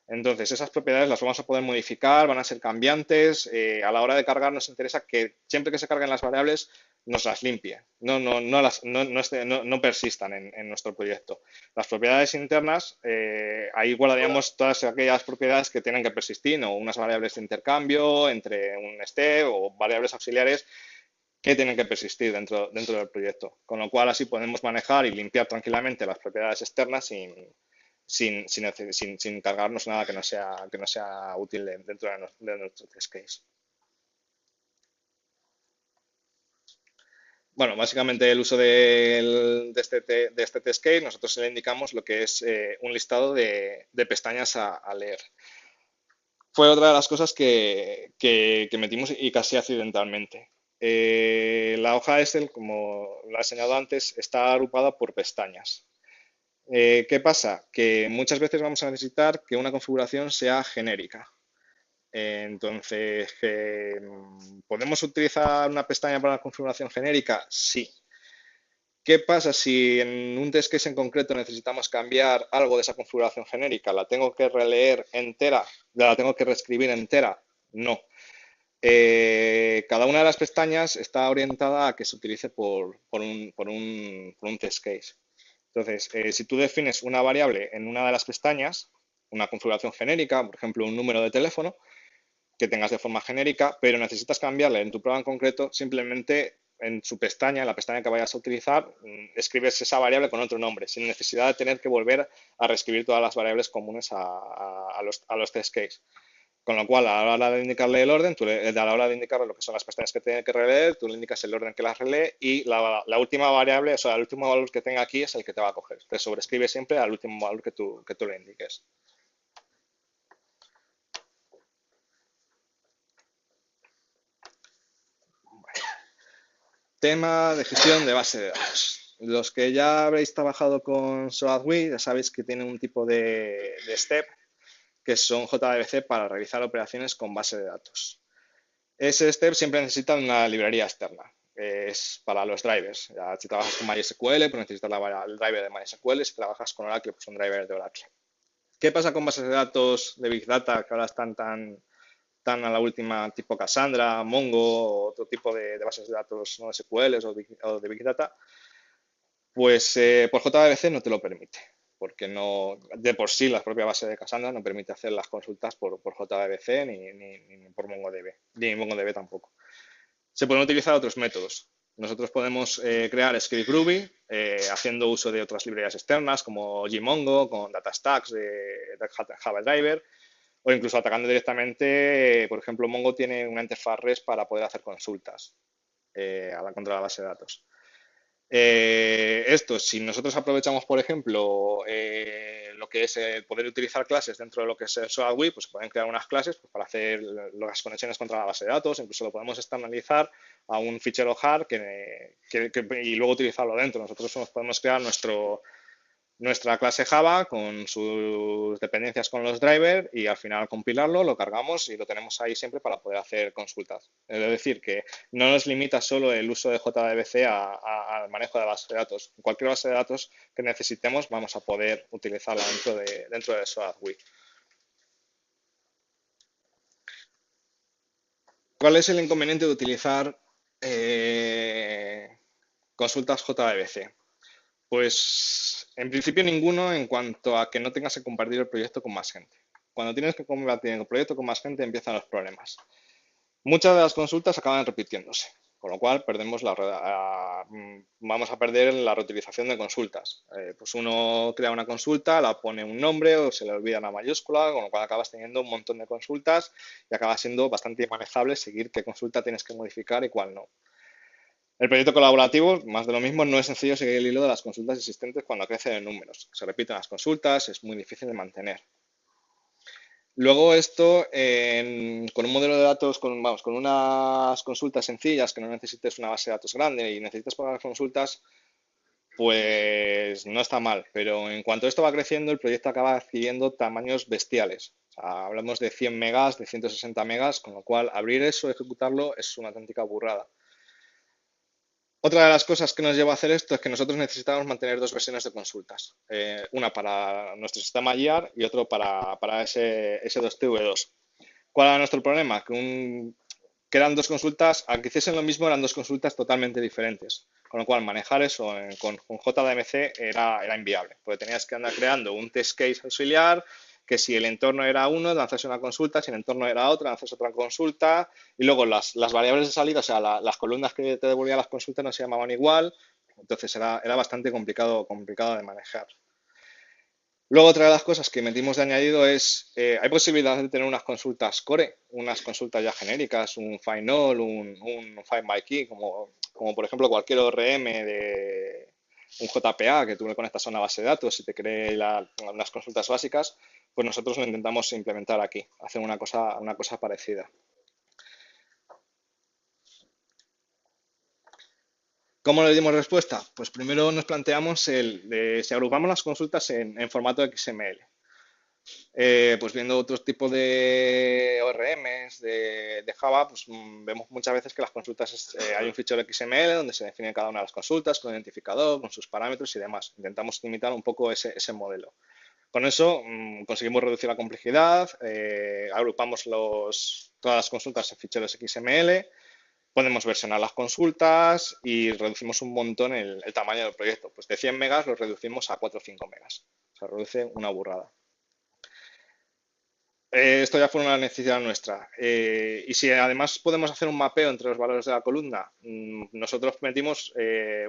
Entonces, esas propiedades las vamos a poder modificar, van a ser cambiantes. A la hora de cargar nos interesa que siempre que se carguen las variables nos las limpie, no persistan en nuestro proyecto. Las propiedades internas, ahí guardaríamos todas aquellas propiedades que tienen que persistir, o unas variables de intercambio entre un step o variables auxiliares que tienen que persistir dentro del proyecto. Con lo cual, así podemos manejar y limpiar tranquilamente las propiedades externas sin cargarnos nada que no sea útil dentro de nuestro test case. Bueno, básicamente el uso de este test case, nosotros le indicamos lo que es un listado de pestañas a leer. Fue otra de las cosas que metimos y casi accidentalmente. La hoja Excel, como lo he enseñado antes, está agrupada por pestañas. ¿Qué pasa? Que muchas veces vamos a necesitar que una configuración sea genérica. Entonces, ¿podemos utilizar una pestaña para la configuración genérica? Sí. ¿Qué pasa si en un test case en concreto necesitamos cambiar algo de esa configuración genérica? ¿La tengo que releer entera? ¿La tengo que reescribir entera? No. Cada una de las pestañas está orientada a que se utilice por un test case. Entonces, si tú defines una variable en una de las pestañas, una configuración genérica, por ejemplo, un número de teléfono, que tengas de forma genérica, pero necesitas cambiarle en tu prueba en concreto, simplemente en su pestaña, en la pestaña que vayas a utilizar, escribes esa variable con otro nombre, sin necesidad de tener que volver a reescribir todas las variables comunes a los test case. Con lo cual, a la hora de indicarle el orden, a la hora de indicarle lo que son las pestañas que tiene que releer, tú le indicas el orden que las relee y la última variable, o sea, el último valor que tenga aquí es el que te va a coger. Te sobrescribe siempre al último valor que tú le indiques. Tema de gestión de base de datos. Los que ya habréis trabajado con SOADWI, ya sabéis que tiene un tipo de step que son JDBC para realizar operaciones con base de datos. Ese step siempre necesita una librería externa. Es para los drivers. Ya, si trabajas con MySQL, pues necesitas el driver de MySQL. Si trabajas con Oracle, pues un driver de Oracle. ¿Qué pasa con bases de datos de Big Data que ahora están tan a la última, tipo Cassandra, Mongo, o otro tipo de bases de datos no SQL o de Big Data? Pues por JDBC no te lo permite, porque no, de por sí la propia base de Cassandra no permite hacer las consultas por JDBC ni por MongoDB, ni MongoDB tampoco. Se pueden utilizar otros métodos. Nosotros podemos crear script Ruby haciendo uso de otras librerías externas como Gmongo, con DataStax de Java Driver, o incluso atacando directamente, por ejemplo, Mongo tiene una interfaz REST para poder hacer consultas contra la base de datos. Si nosotros aprovechamos, por ejemplo, lo que es poder utilizar clases dentro de lo que es el SOADWI, pues pueden crear unas clases pues, para hacer las conexiones contra la base de datos, incluso lo podemos externalizar a un fichero jar y luego utilizarlo dentro. Nosotros nos podemos crear nuestra clase Java con sus dependencias con los drivers y al final compilarlo, lo cargamos y lo tenemos ahí siempre para poder hacer consultas. Es decir, que no nos limita solo el uso de JDBC al manejo de base de datos. Cualquier base de datos que necesitemos vamos a poder utilizarla dentro de SOADWI. ¿Cuál es el inconveniente de utilizar consultas JDBC? Pues En principio ninguno en cuanto a que no tengas que compartir el proyecto con más gente. Cuando tienes que compartir el proyecto con más gente empiezan los problemas. Muchas de las consultas acaban repitiéndose, con lo cual vamos a perder la reutilización de consultas. Pues uno crea una consulta, la pone un nombre o se le olvida una mayúscula, con lo cual acabas teniendo un montón de consultas y acaba siendo bastante manejable seguir qué consulta tienes que modificar y cuál no. El proyecto colaborativo, más de lo mismo, no es sencillo seguir el hilo de las consultas existentes cuando crecen en números. Se repiten las consultas, es muy difícil de mantener. Luego esto, con un modelo de datos, con unas consultas sencillas, que no necesites una base de datos grande y necesites poner consultas, pues no está mal. Pero en cuanto esto va creciendo, el proyecto acaba adquiriendo tamaños bestiales. O sea, hablamos de 100 megas, de 160 megas, con lo cual abrir eso, ejecutarlo, es una auténtica burrada. Otra de las cosas que nos lleva a hacer esto es que nosotros necesitamos mantener dos versiones de consultas. Una para nuestro sistema IAR y otro para ese S2TV2. ¿Cuál era nuestro problema? Que eran dos consultas, aunque hiciesen lo mismo, eran dos consultas totalmente diferentes. Con lo cual, manejar eso con JDMC era inviable, porque tenías que andar creando un test case auxiliar, que si el entorno era uno, lanzas una consulta, si el entorno era otro, lanzas otra consulta, y luego las variables de salida, o sea, las columnas que te devolvían las consultas no se llamaban igual, entonces era bastante complicado de manejar. Luego, otra de las cosas que metimos de añadido es, hay posibilidad de tener unas consultas core, unas consultas ya genéricas, un find all, un find by key, como por ejemplo cualquier ORM de un JPA que tú le conectas a una base de datos y te cree unas consultas básicas, pues nosotros lo intentamos implementar aquí, hacer una cosa parecida. ¿Cómo le dimos respuesta? Pues primero nos planteamos si agrupamos las consultas en formato XML. Pues viendo otros tipos de ORMs de Java, pues vemos muchas veces que las consultas hay un fichero XML donde se define cada una de las consultas con identificador, con sus parámetros y demás. Intentamos limitar un poco ese modelo. Con eso conseguimos reducir la complejidad, agrupamos todas las consultas en ficheros XML, podemos versionar las consultas y reducimos un montón el tamaño del proyecto. Pues de 100 megas lo reducimos a 4 o 5 megas. Se reduce una burrada. Esto ya fue una necesidad nuestra. Y si además podemos hacer un mapeo entre los valores de la columna, nosotros metimos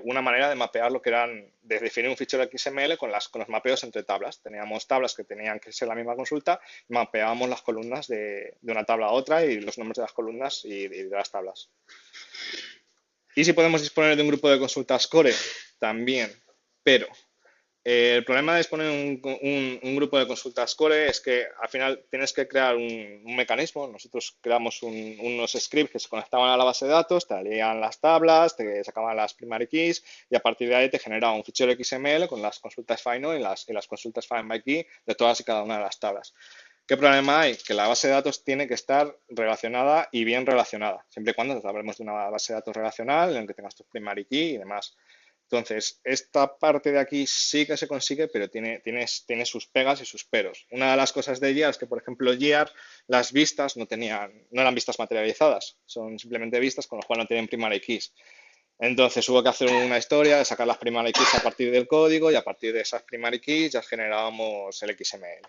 una manera de mapear lo que eran, de definir un fichero XML con los mapeos entre tablas. Teníamos tablas que tenían que ser la misma consulta y mapeábamos las columnas de una tabla a otra y los nombres de las columnas y de las tablas. Y si podemos disponer de un grupo de consultas core, también, pero el problema de exponer un grupo de consultas core es que al final tienes que crear un mecanismo. Nosotros creamos unos scripts que se conectaban a la base de datos, te leían las tablas, te sacaban las primary keys y a partir de ahí te generaba un fichero XML con las consultas final y las consultas find by key de todas y cada una de las tablas. ¿Qué problema hay? Que la base de datos tiene que estar relacionada y bien relacionada, siempre y cuando hablemos de una base de datos relacional en la que tengas tu primary key y demás. Entonces, esta parte de aquí sí que se consigue, pero tiene sus pegas y sus peros. Una de las cosas de GEAR es que, por ejemplo, GEAR, las vistas no eran vistas materializadas, son simplemente vistas, con lo cual no tienen primary keys. Entonces hubo que hacer una historia de sacar las primary keys a partir del código y a partir de esas primary keys ya generábamos el XML.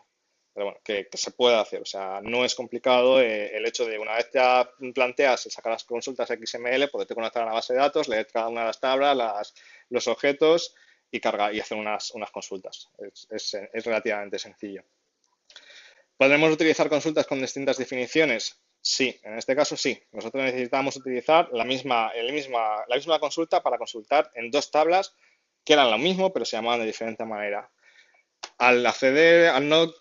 Pero bueno, que se puede hacer, o sea, no es complicado el hecho de una vez ya planteas el sacar las consultas XML, poderte conectar a la base de datos, leer cada una de las tablas, los objetos y cargar y hacer unas consultas. Es relativamente sencillo. ¿Podremos utilizar consultas con distintas definiciones? Sí, en este caso sí. Nosotros necesitamos utilizar la misma consulta para consultar en dos tablas que eran lo mismo, pero se llamaban de diferente manera. Al no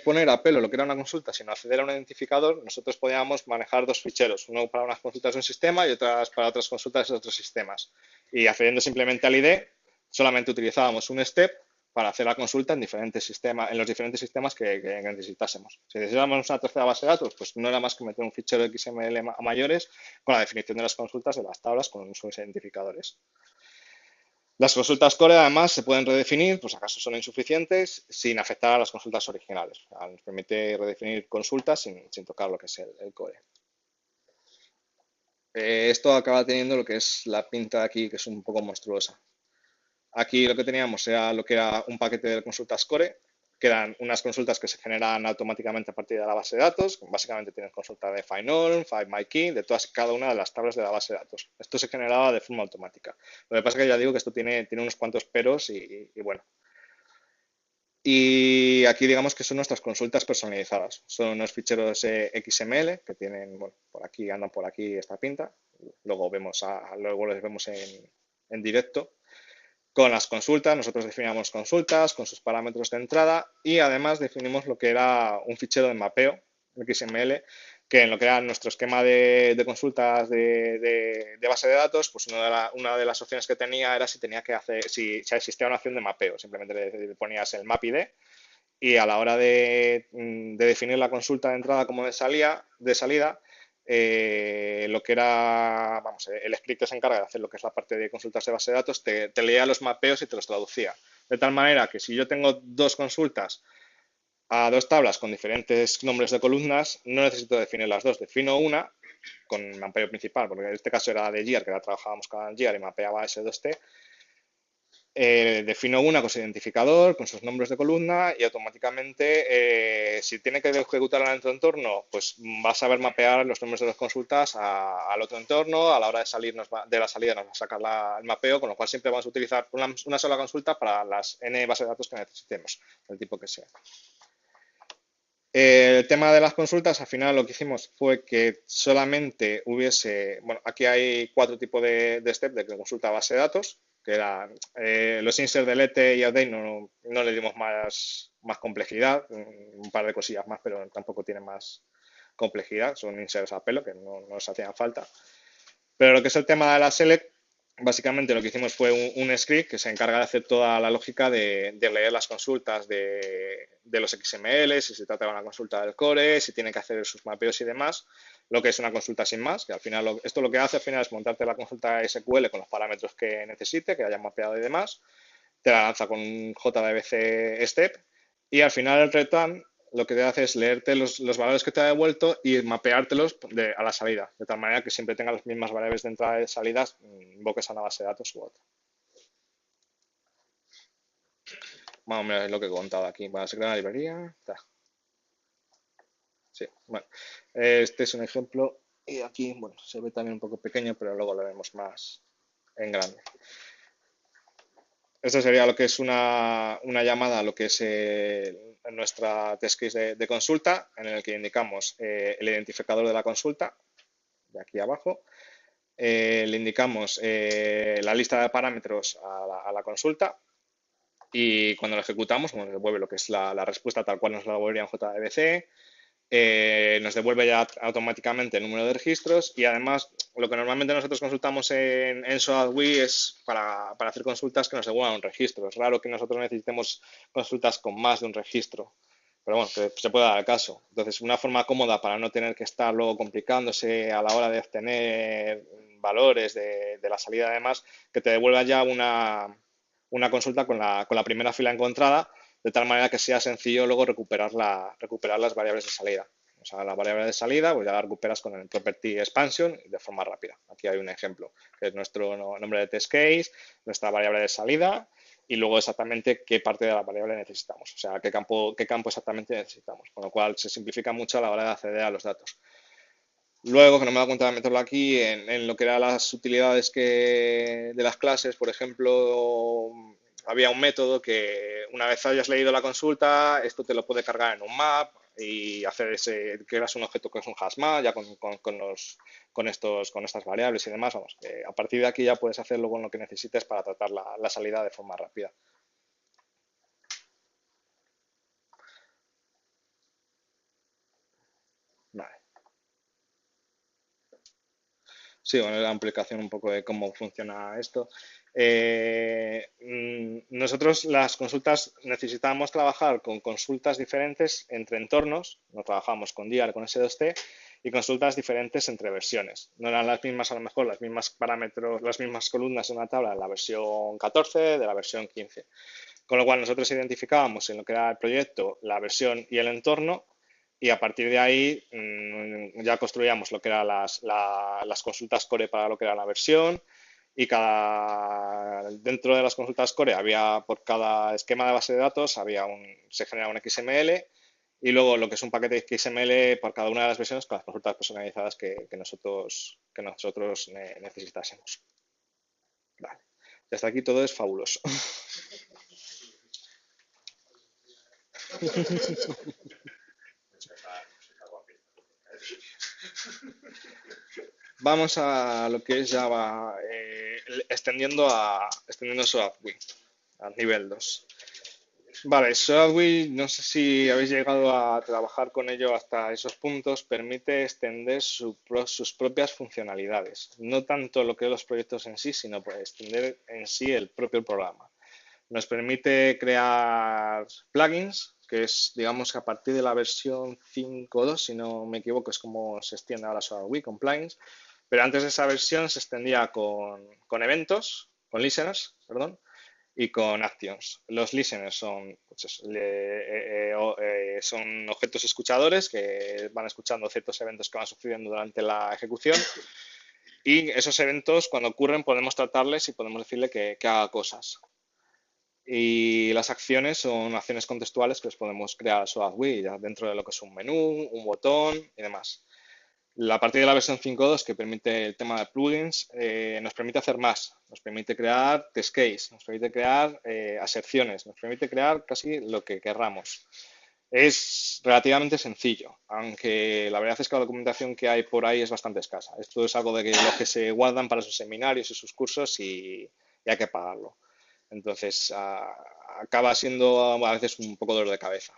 poner a pelo lo que era una consulta, sino acceder a un identificador, nosotros podíamos manejar dos ficheros, uno para unas consultas de un sistema y otras para otras consultas de otros sistemas. Y accediendo simplemente al ID, solamente utilizábamos un step para hacer la consulta en los diferentes sistemas que necesitásemos. Si necesitamos una tercera base de datos, pues no era más que meter un fichero XML a mayores con la definición de las consultas de las tablas con sus identificadores. Las consultas core además se pueden redefinir, pues acaso son insuficientes, sin afectar a las consultas originales. O sea, nos permite redefinir consultas sin tocar lo que es el core. Esto acaba teniendo lo que es la pinta de aquí, que es un poco monstruosa. Aquí lo que teníamos era lo que era un paquete de consultas core, que eran unas consultas que se generan automáticamente a partir de la base de datos. Básicamente tienes consulta de find_all, find_my_key, de todas cada una de las tablas de la base de datos. Esto se generaba de forma automática. Lo que pasa es que ya digo que esto tiene unos cuantos peros y bueno. Y aquí digamos que son nuestras consultas personalizadas. Son unos ficheros XML que tienen, bueno, por aquí andan por aquí esta pinta. Luego luego les vemos en directo. Con las consultas, nosotros definíamos consultas con sus parámetros de entrada y además definimos lo que era un fichero de mapeo XML, que en lo que era nuestro esquema de consultas de base de datos, pues una de las opciones que tenía era si tenía que hacer, si existía una opción de mapeo. Simplemente le ponías el map ID y a la hora de definir la consulta de entrada como de salida, lo que era, vamos, el script que se encarga de hacer lo que es la parte de consultas de base de datos, te leía los mapeos y te los traducía. De tal manera que si yo tengo dos consultas a dos tablas con diferentes nombres de columnas, no necesito definir las dos. Defino una con mapeo principal, porque en este caso era de GEAR, que la trabajábamos con GEAR y mapeaba S2T. Defino una con su identificador, con sus nombres de columna y automáticamente, si tiene que ejecutarla en otro entorno, pues va a saber mapear los nombres de las consultas al otro entorno. A la hora de salir de la salida nos va a sacar el mapeo, con lo cual siempre vamos a utilizar una sola consulta para las N bases de datos que necesitemos, del tipo que sea. El tema de las consultas, al final lo que hicimos fue que solamente hubiese, bueno, aquí hay 4 tipos de step de consulta a base de datos, que eran los insert, delete y update. No le dimos más complejidad, un par de cosillas más, pero tampoco tiene más complejidad, son inserts a pelo que no nos hacían falta. Pero lo que es el tema de la select, básicamente lo que hicimos fue un script que se encarga de hacer toda la lógica de leer las consultas de los XML, si se trata de una consulta del core, si tiene que hacer sus mapeos y demás, lo que es una consulta sin más, que al final esto lo que hace al final es montarte la consulta SQL con los parámetros que necesite, que hayan mapeado y demás, te la lanza con un JDBC step y al final el return lo que te hace es leerte los valores que te ha devuelto y mapeártelos a la salida, de tal manera que siempre tenga las mismas variables de entrada y de salidas, invoques a una base de datos u otra. Más o menos es lo que he contado aquí. Bueno, se crea una librería. Sí, bueno. Este es un ejemplo y aquí, bueno, se ve también un poco pequeño, pero luego lo vemos más en grande. Esto sería lo que es una llamada a lo que es nuestra test case de consulta, en el que indicamos el identificador de la consulta, de aquí abajo. Le indicamos la lista de parámetros a la consulta y cuando lo ejecutamos nos devuelve lo que es la respuesta tal cual nos la devolvería en JDBC. Nos devuelve ya automáticamente el número de registros y además lo que normalmente nosotros consultamos en SOAD-WI es para hacer consultas que nos devuelvan un registro. Es raro que nosotros necesitemos consultas con más de un registro, pero bueno, que se puede dar el caso. Entonces, una forma cómoda para no tener que estar luego complicándose a la hora de obtener valores de la salida, además, que te devuelva ya una consulta con la primera fila encontrada, de tal manera que sea sencillo luego recuperar las variables de salida. O sea, la variable de salida, pues ya la recuperas con el property expansion de forma rápida. Aquí hay un ejemplo, que es nuestro nombre de test case, nuestra variable de salida y luego exactamente qué parte de la variable necesitamos. O sea, qué campo exactamente necesitamos. Con lo cual se simplifica mucho a la hora de acceder a los datos. Luego, que no me da cuenta de meterlo aquí, en lo que eran las utilidades de las clases, por ejemplo, había un método que una vez hayas leído la consulta, esto te lo puede cargar en un map y hacer que eras un objeto que es un HashMap, ya con estas variables y demás. Vamos, que a partir de aquí ya puedes hacer luego lo que necesites para tratar la salida de forma rápida. Vale. Sí, bueno, la implicación un poco de cómo funciona esto. Nosotros las consultas necesitábamos trabajar con consultas diferentes entre entornos, no trabajamos con GEAR, con S2T, y consultas diferentes entre versiones. No eran las mismas, a lo mejor, las mismas parámetros, las mismas columnas en una tabla de la versión 14, de la versión 15. Con lo cual nosotros identificábamos en lo que era el proyecto la versión y el entorno y a partir de ahí ya construíamos lo que eran las consultas core para lo que era la versión y dentro de las consultas core por cada esquema de base de datos se genera un XML y luego lo que es un paquete XML por cada una de las versiones con las consultas personalizadas que nosotros necesitásemos. Vale. Y hasta aquí todo es fabuloso. Vamos a lo que es Java, extendiendo SOAP-GUI al nivel 2. Vale, SOAP-GUI, no sé si habéis llegado a trabajar con ello hasta esos puntos, permite extender sus propias funcionalidades. No tanto lo que es los proyectos en sí, sino pues, extender en sí el propio programa. Nos permite crear plugins, que es, digamos, que a partir de la versión 5.2, si no me equivoco, es como se extiende ahora SOAP-GUI con plugins. Pero antes de esa versión se extendía con eventos, con listeners, perdón, y con actions. Los listeners son, pues, son objetos escuchadores que van escuchando ciertos eventos que van sucediendo durante la ejecución y esos eventos cuando ocurren podemos tratarles y podemos decirle que haga cosas. Y las acciones son acciones contextuales que les podemos crear a SOAP-GUI dentro de lo que es un menú, un botón y demás. A partir de la versión 5.2 que permite el tema de plugins, nos permite hacer más. Nos permite crear test case, nos permite crear aserciones, nos permite crear casi lo que querramos. Es relativamente sencillo, aunque la verdad es que la documentación que hay por ahí es bastante escasa. Esto es algo de los que se guardan para sus seminarios y sus cursos y hay que pagarlo. Entonces, acaba siendo a veces un poco dolor de cabeza.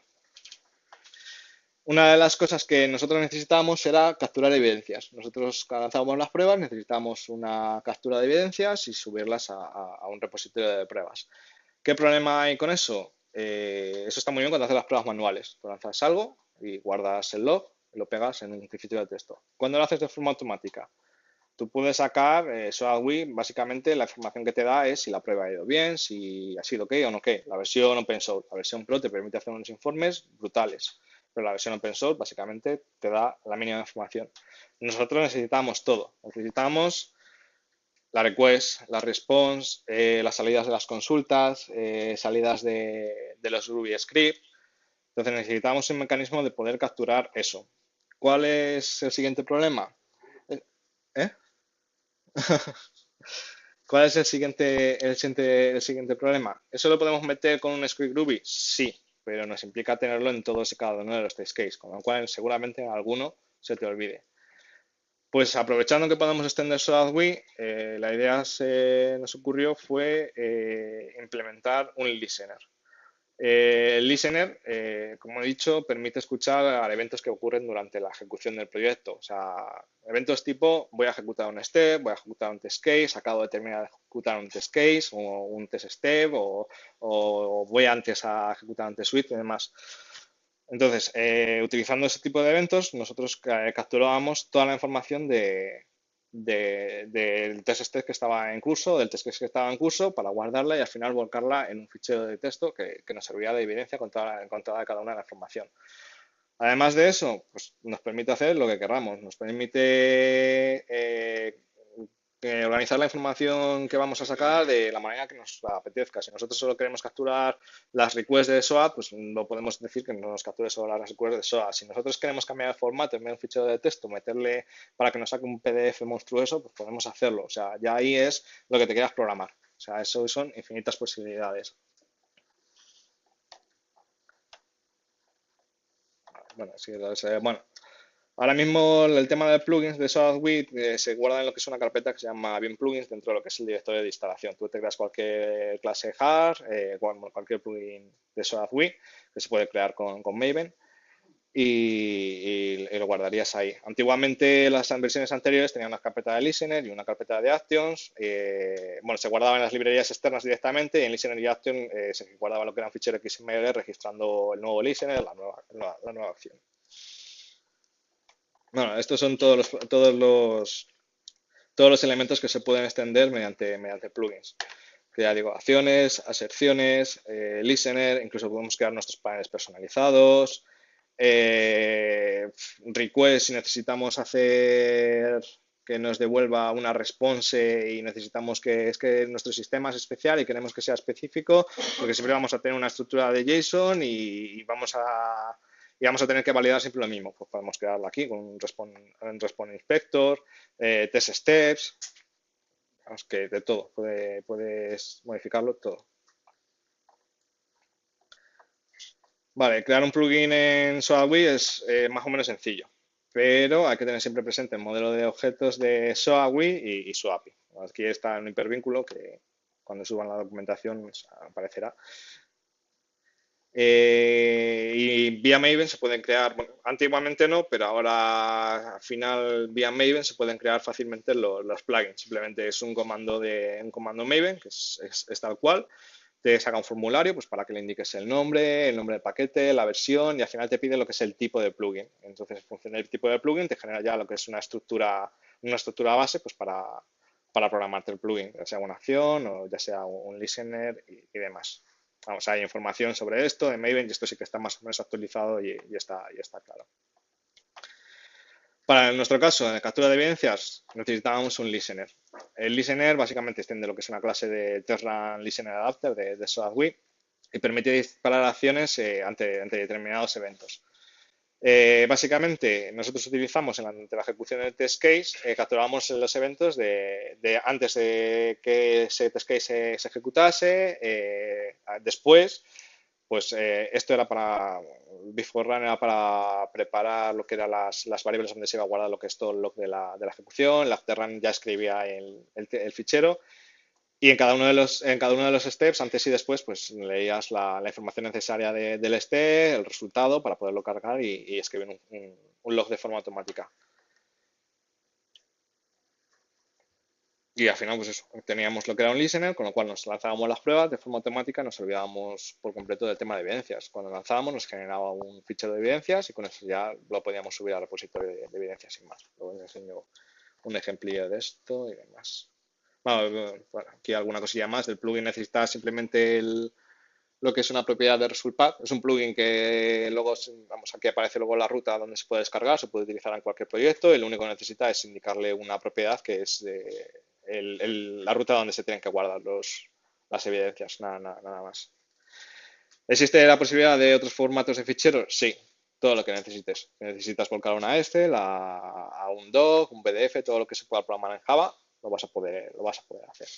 Una de las cosas que nosotros necesitábamos era capturar evidencias. Nosotros, cuando lanzábamos las pruebas, necesitábamos una captura de evidencias y subirlas a un repositorio de pruebas. ¿Qué problema hay con eso? Eso está muy bien cuando haces las pruebas manuales. Tú lanzas algo y guardas el log y lo pegas en un fichero de texto. Cuando lo haces de forma automática, tú puedes sacar SOAP-GUI, básicamente la información que te da es si la prueba ha ido bien, si ha sido ok o no ok. La versión open source, la versión pro te permite hacer unos informes brutales, pero la versión open source básicamente te da la mínima información. Nosotros necesitamos todo. Necesitamos la request, la response, las salidas de las consultas, salidas de los Ruby script. Entonces necesitamos un mecanismo de poder capturar eso. ¿Cuál es el siguiente problema? ¿Eh? ¿Cuál es el siguiente problema? ¿Eso lo podemos meter con un script Ruby? Sí, pero nos implica tenerlo en todos y cada uno de los test cases, con lo cual seguramente en alguno se te olvide. Pues aprovechando que podemos extender SOAP-GUI, la idea nos ocurrió fue implementar un listener. El listener, como he dicho, permite escuchar a eventos que ocurren durante la ejecución del proyecto. O sea, eventos tipo, voy a ejecutar un step, voy a ejecutar un test case, acabo de terminar de ejecutar un test case o un test step o voy antes a ejecutar un test suite y demás. Entonces, utilizando ese tipo de eventos, nosotros capturábamos toda la información del test step que estaba en curso, del test case que estaba en curso, para guardarla y al final volcarla en un fichero de texto que nos servía de evidencia con toda cada una de la información. Además de eso, pues nos permite hacer lo que queramos. Nos permite organizar la información que vamos a sacar de la manera que nos apetezca. Si nosotros solo queremos capturar las requests de SOAP, pues no podemos decir que no nos capture solo las requests de SOAP. Si nosotros queremos cambiar el formato en vez de un fichero de texto, meterle para que nos saque un PDF monstruoso, pues podemos hacerlo. O sea, ya ahí es lo que te quieras programar. O sea, eso son infinitas posibilidades. Bueno, sí, bueno, ahora mismo el tema de plugins de SOAP-GUI se guarda en lo que es una carpeta que se llama Bin Plugins dentro de lo que es el directorio de instalación. Tú te creas cualquier clase JAR, cualquier plugin de SOAP-GUI que se puede crear con Maven y lo guardarías ahí. Antiguamente las versiones anteriores tenían una carpeta de listener y una carpeta de actions. Bueno, se guardaban en las librerías externas directamente y en listener y action se guardaba lo que era un fichero XML registrando el nuevo listener, la nueva acción. Bueno, estos son todos los elementos que se pueden extender mediante plugins. Que ya digo, acciones, aserciones, listener, incluso podemos crear nuestros paneles personalizados, request si necesitamos hacer que nos devuelva una response y necesitamos que es que nuestro sistema es especial y queremos que sea específico, porque siempre vamos a tener una estructura de JSON y vamos a tener que validar siempre lo mismo. Pues podemos crearlo aquí con un response inspector, test steps, vamos, que de todo, puedes modificarlo todo. Vale, crear un plugin en SOAP es más o menos sencillo, pero hay que tener siempre presente el modelo de objetos de SOAP y su API. Aquí está un hipervínculo que cuando suban la documentación pues, aparecerá. Y vía Maven se pueden crear, bueno, antiguamente no, pero ahora al final vía Maven se pueden crear fácilmente los plugins. Simplemente es un comando Maven, que es tal cual. Te saca un formulario pues, para que le indiques el nombre del paquete, la versión y al final te pide lo que es el tipo de plugin. Entonces, en función del tipo de plugin, te genera ya lo que es una estructura base pues, para programarte el plugin, ya sea una acción o ya sea un listener y demás. Vamos, hay información sobre esto en Maven y esto sí que está más o menos actualizado y está claro. Para nuestro caso, en la captura de evidencias, necesitábamos un listener. El listener básicamente extiende lo que es una clase de TestRun Listener Adapter de SOAP y permite disparar acciones ante determinados eventos. Básicamente, nosotros utilizamos ante la ejecución del test case, capturamos los eventos de antes de que ese test case se ejecutase, después, pues esto era before run era para preparar lo que eran las variables donde se iba a guardar lo que es todo el log de la ejecución, el after run ya escribía el fichero y en cada uno de los steps, antes y después, pues leías la información necesaria del step, el resultado, para poderlo cargar y escribir un log de forma automática. Y al final, pues eso, teníamos lo que era un listener, con lo cual nos lanzábamos las pruebas de forma automática, nos olvidábamos por completo del tema de evidencias. Cuando lanzábamos nos generaba un fichero de evidencias y con eso ya lo podíamos subir al repositorio de evidencias sin más. Luego os enseño un ejemplillo de esto y demás. Bueno, aquí alguna cosilla más. Del plugin necesitas simplemente lo que es una propiedad de ResultPath. Es un plugin que luego, vamos, aquí aparece luego la ruta donde se puede descargar, se puede utilizar en cualquier proyecto y lo único que necesita es indicarle una propiedad que es la ruta donde se tienen que guardar las evidencias, nada más. ¿Existe la posibilidad de otros formatos de ficheros? Sí, todo lo que necesites. Si necesitas volcar una Excel, a un doc, un PDF, todo lo que se pueda programar en Java, lo vas a poder hacer.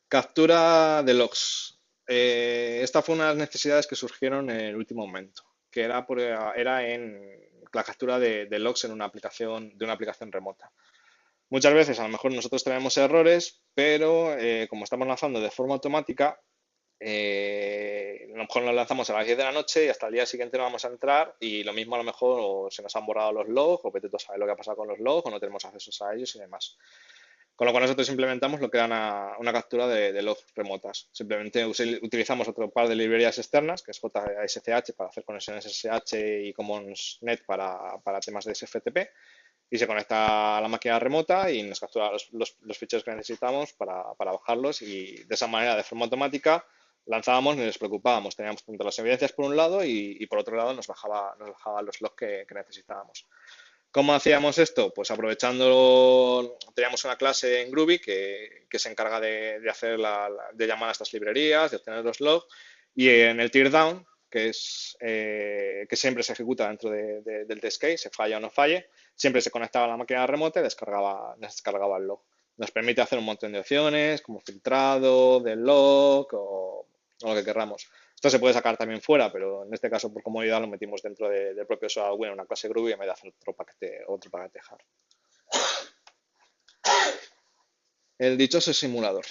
Captura de logs. Esta fue una de las necesidades que surgieron en el último momento, que era en la captura de logs en una aplicación remota. Muchas veces a lo mejor nosotros tenemos errores, pero como estamos lanzando de forma automática, a lo mejor nos lanzamos a las 10 de la noche y hasta el día siguiente no vamos a entrar y lo mismo a lo mejor se nos han borrado los logs o vete tú a saber lo que ha pasado con los logs o no tenemos acceso a ellos y demás. Con lo cual nosotros implementamos lo que era una captura de logs remotas. Simplemente utilizamos otro par de librerías externas, que es JSCH para hacer conexiones SSH y Commons.NET para temas de SFTP, y se conecta a la máquina remota y nos captura los ficheros que necesitamos para bajarlos y de esa manera, de forma automática, lanzábamos, no nos preocupábamos. Teníamos tanto las evidencias por un lado y por otro lado nos bajaba los logs que necesitábamos. ¿Cómo hacíamos esto? Pues aprovechando, teníamos una clase en Groovy que se encarga de llamar a estas librerías, de obtener los logs, y en el teardown, que siempre se ejecuta dentro del test case, se falla o no falle, siempre se conectaba a la máquina remota y descargaba el log. Nos permite hacer un montón de opciones, como filtrado del log o lo que querramos. Esto se puede sacar también fuera, pero en este caso por comodidad lo metimos dentro del propio software en una clase Groovy en vez de hacer otro paquete jar. El dichoso simulador.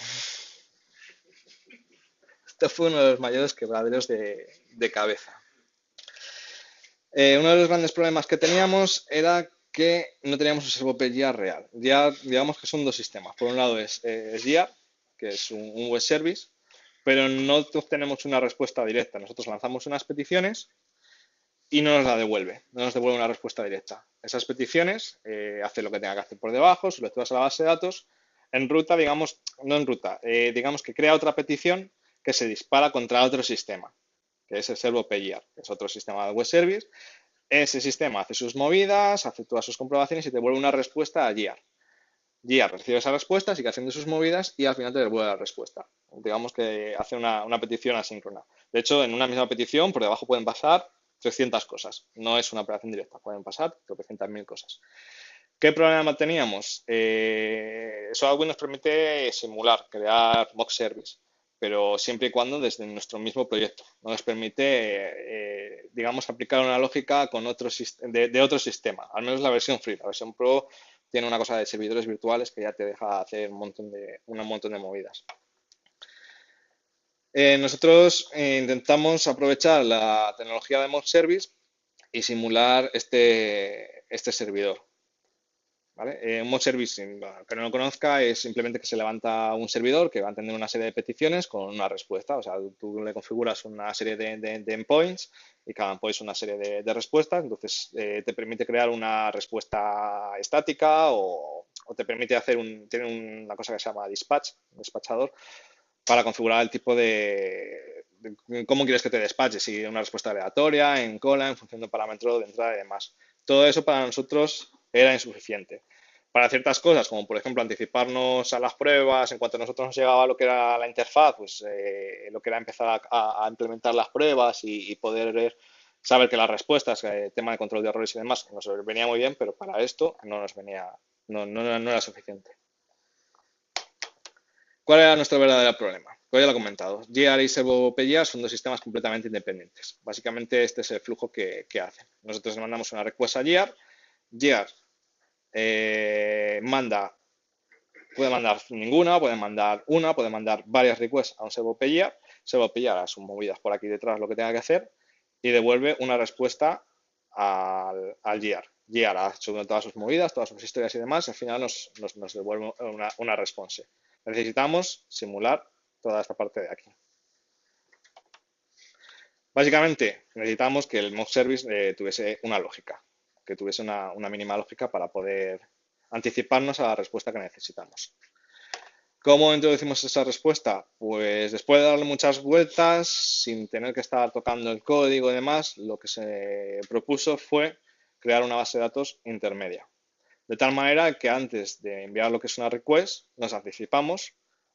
Esto fue uno de los mayores quebraderos de cabeza. Uno de los grandes problemas que teníamos era que no teníamos un servo PGR real. Ya digamos que son dos sistemas. Por un lado es GR, que es un web service, pero no obtenemos una respuesta directa. Nosotros lanzamos unas peticiones y no nos la devuelve, no nos devuelve una respuesta directa. Esas peticiones hace lo que tenga que hacer por debajo, sube todas a la base de datos. En ruta, digamos, no en ruta, digamos que crea otra petición que se dispara contra otro sistema, que es el servo PGR, que es otro sistema de web service. ese sistema hace sus movidas, hace todas sus comprobaciones y te devuelve una respuesta a GEAR. GEAR recibe esa respuesta, sigue haciendo sus movidas y al final te devuelve la respuesta. Digamos que hace una petición asíncrona. De hecho, en una misma petición, por debajo pueden pasar 300 cosas. No es una operación directa, pueden pasar 300.000 cosas. ¿Qué problema teníamos? SolarWinds nos permite simular, crear mock service, pero siempre y cuando desde nuestro mismo proyecto. No nos permite, digamos, aplicar una lógica con de otro sistema, al menos la versión free. La versión pro tiene una cosa de servidores virtuales que ya te deja hacer un montón de movidas. Nosotros intentamos aprovechar la tecnología de mock service y simular este servidor. ¿Vale? Un mod service, que no lo conozca, es simplemente que se levanta un servidor que va a tener una serie de peticiones con una respuesta. O sea, tú le configuras una serie de endpoints y cada endpoint es una serie de respuestas. Entonces, te permite crear una respuesta estática o te permite hacer tiene una cosa que se llama dispatch, un despachador, para configurar el tipo de cómo quieres que te despache, si una respuesta aleatoria, en cola, en función de un parámetro de entrada y demás. Todo eso para nosotros era insuficiente. Para ciertas cosas, como por ejemplo anticiparnos a las pruebas, en cuanto a nosotros nos llegaba lo que era la interfaz, pues lo que era empezar a implementar las pruebas y poder saber que las respuestas, tema de control de errores y demás, nos venía muy bien, pero para esto no nos venía, no era suficiente. ¿Cuál era nuestro verdadero problema? Pues ya lo he comentado. GEAR y ServoPGEAR son dos sistemas completamente independientes. Básicamente este es el flujo que hacen. Nosotros le mandamos una request a GEAR. GEAR puede mandar ninguna, puede mandar una, puede mandar varias requests a un ServoPGEAR. ServoPGEAR a sus movidas por aquí detrás lo que tenga que hacer y devuelve una respuesta al GEAR. GEAR ha hecho todas sus movidas, todas sus historias y demás, y al final nos devuelve una response. Necesitamos simular toda esta parte de aquí. Básicamente, necesitamos que el mock service tuviese una lógica, que tuviese una mínima lógica para poder anticiparnos a la respuesta que necesitamos. ¿Cómo introducimos esa respuesta? Pues después de darle muchas vueltas, sin tener que estar tocando el código y demás, lo que se propuso fue crear una base de datos intermedia. De tal manera que antes de enviar lo que es una request, nos anticipamos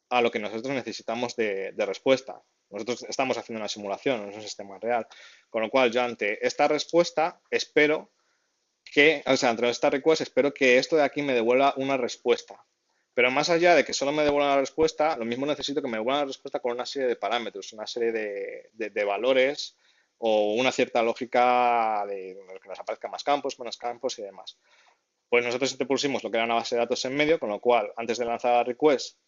a lo que nosotros necesitamos de respuesta. Nosotros estamos haciendo una simulación, no es un sistema real. Con lo cual, yo ante esta respuesta espero ante esta request espero que esto de aquí me devuelva una respuesta. Pero más allá de que solo me devuelva la respuesta, lo mismo necesito que me devuelva la respuesta con una serie de parámetros, una serie de valores o una cierta lógica de que nos aparezcan más campos, menos campos y demás. Pues nosotros te pusimos lo que era una base de datos en medio, con lo cual antes de lanzar la request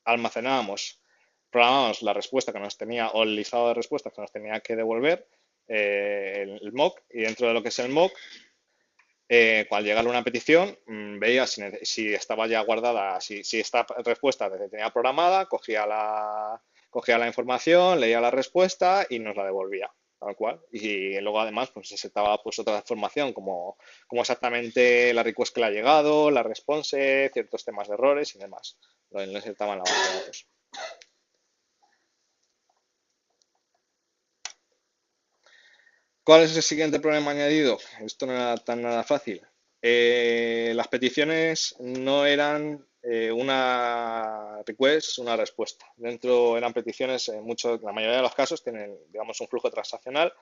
almacenábamos, programábamos la respuesta que nos tenía o el listado de respuestas que nos tenía que devolver el mock, y dentro de lo que es el mock, cual llegara una petición, veía si estaba ya guardada, si esta respuesta tenía programada, cogía la información, leía la respuesta y nos la devolvía, tal cual. Y luego además pues necesitaba pues otra información como exactamente la request que le ha llegado, la response, ciertos temas de errores y demás. Lo necesitaba en la base de datos. ¿Cuál es el siguiente problema añadido? Esto no era tan nada fácil. Las peticiones no eran una request, una respuesta. Dentro eran peticiones, la mayoría de los casos tienen, digamos, un flujo transaccional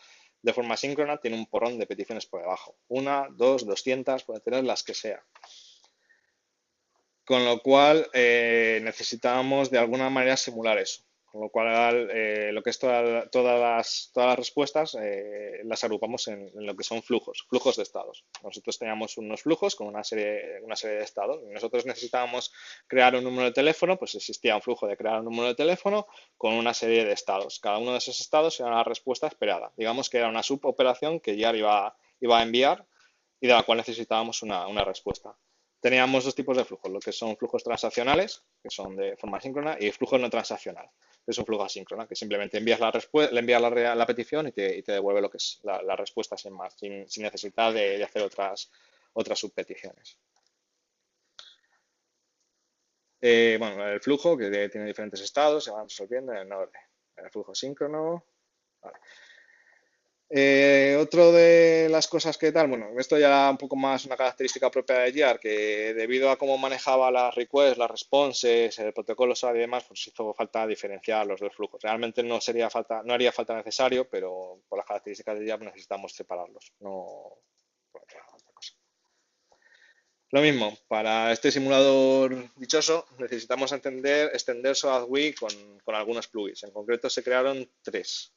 de forma síncrona, tiene un porrón de peticiones por debajo. 1, 2, 200, puede tener las que sea. Con lo cual necesitábamos de alguna manera simular eso. Con lo cual lo que es todas las respuestas las agrupamos en lo que son flujos de estados. Nosotros teníamos unos flujos con una serie de estados. Nosotros necesitábamos crear un número de teléfono, pues existía un flujo de crear un número de teléfono con una serie de estados. Cada uno de esos estados era una respuesta esperada. Digamos que era una suboperación que ya iba a enviar y de la cual necesitábamos una respuesta. Teníamos dos tipos de flujos, lo que son flujos transaccionales, que son de forma síncrona, y flujo no transaccional, que es un flujo asíncrono, que simplemente envías le envías la petición y te devuelve lo que es la respuesta sin más, sin necesidad de hacer otras subpeticiones. Bueno, el flujo, que tiene diferentes estados, se van resolviendo en orden. El flujo síncrono. Vale. Otro de las cosas que tal, bueno, esto ya era un poco más una característica propia de Gear, que debido a cómo manejaba las requests, las responses, el protocolo SOAP y demás, pues hizo falta diferenciar los dos flujos. Realmente no sería falta, no haría falta necesario, pero por las características de Gear necesitamos separarlos, no por otra cosa. Lo mismo, para este simulador dichoso necesitamos extender SOAP con algunos plugins. En concreto se crearon tres.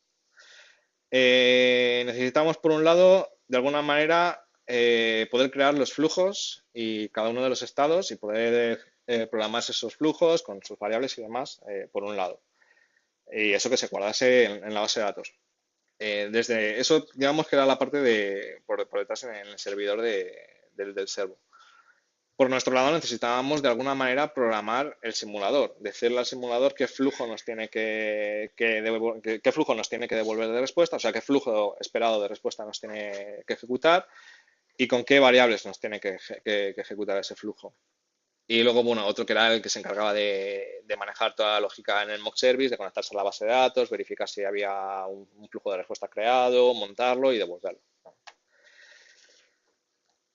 Necesitamos, por un lado, de alguna manera, poder crear los flujos y cada uno de los estados y poder programar esos flujos con sus variables y demás, por un lado. Y eso que se guardase en la base de datos. Desde eso, digamos que era la parte por detrás en el servidor del servo. Por nuestro lado necesitábamos de alguna manera programar el simulador, decirle al simulador qué flujo nos tiene qué flujo nos tiene que devolver de respuesta, o sea, qué flujo esperado de respuesta nos tiene que ejecutar y con qué variables nos tiene que ejecutar ese flujo. Y luego, bueno, otro que era el que se encargaba de manejar toda la lógica en el mock service, de conectarse a la base de datos, verificar si había un flujo de respuesta creado, montarlo y devolverlo.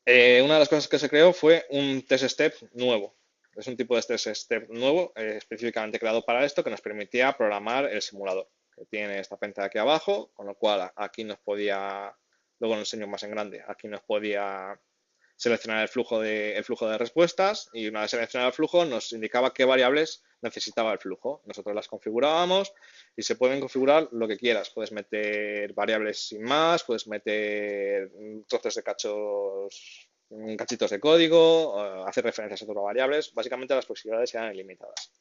Una de las cosas que se creó fue un test step nuevo. Es un tipo de test step nuevo, específicamente creado para esto, que nos permitía programar el simulador. Que tiene esta pantalla aquí abajo, con lo cual aquí nos podía, luego lo enseño más en grande, aquí nos podía seleccionar el flujo de respuestas y una vez seleccionado el flujo nos indicaba qué variables necesitaba el flujo. Nosotros las configurábamos y se pueden configurar lo que quieras. Puedes meter variables sin más, puedes meter trozos de cachitos de código, hacer referencias a otras variables. Básicamente las posibilidades eran ilimitadas.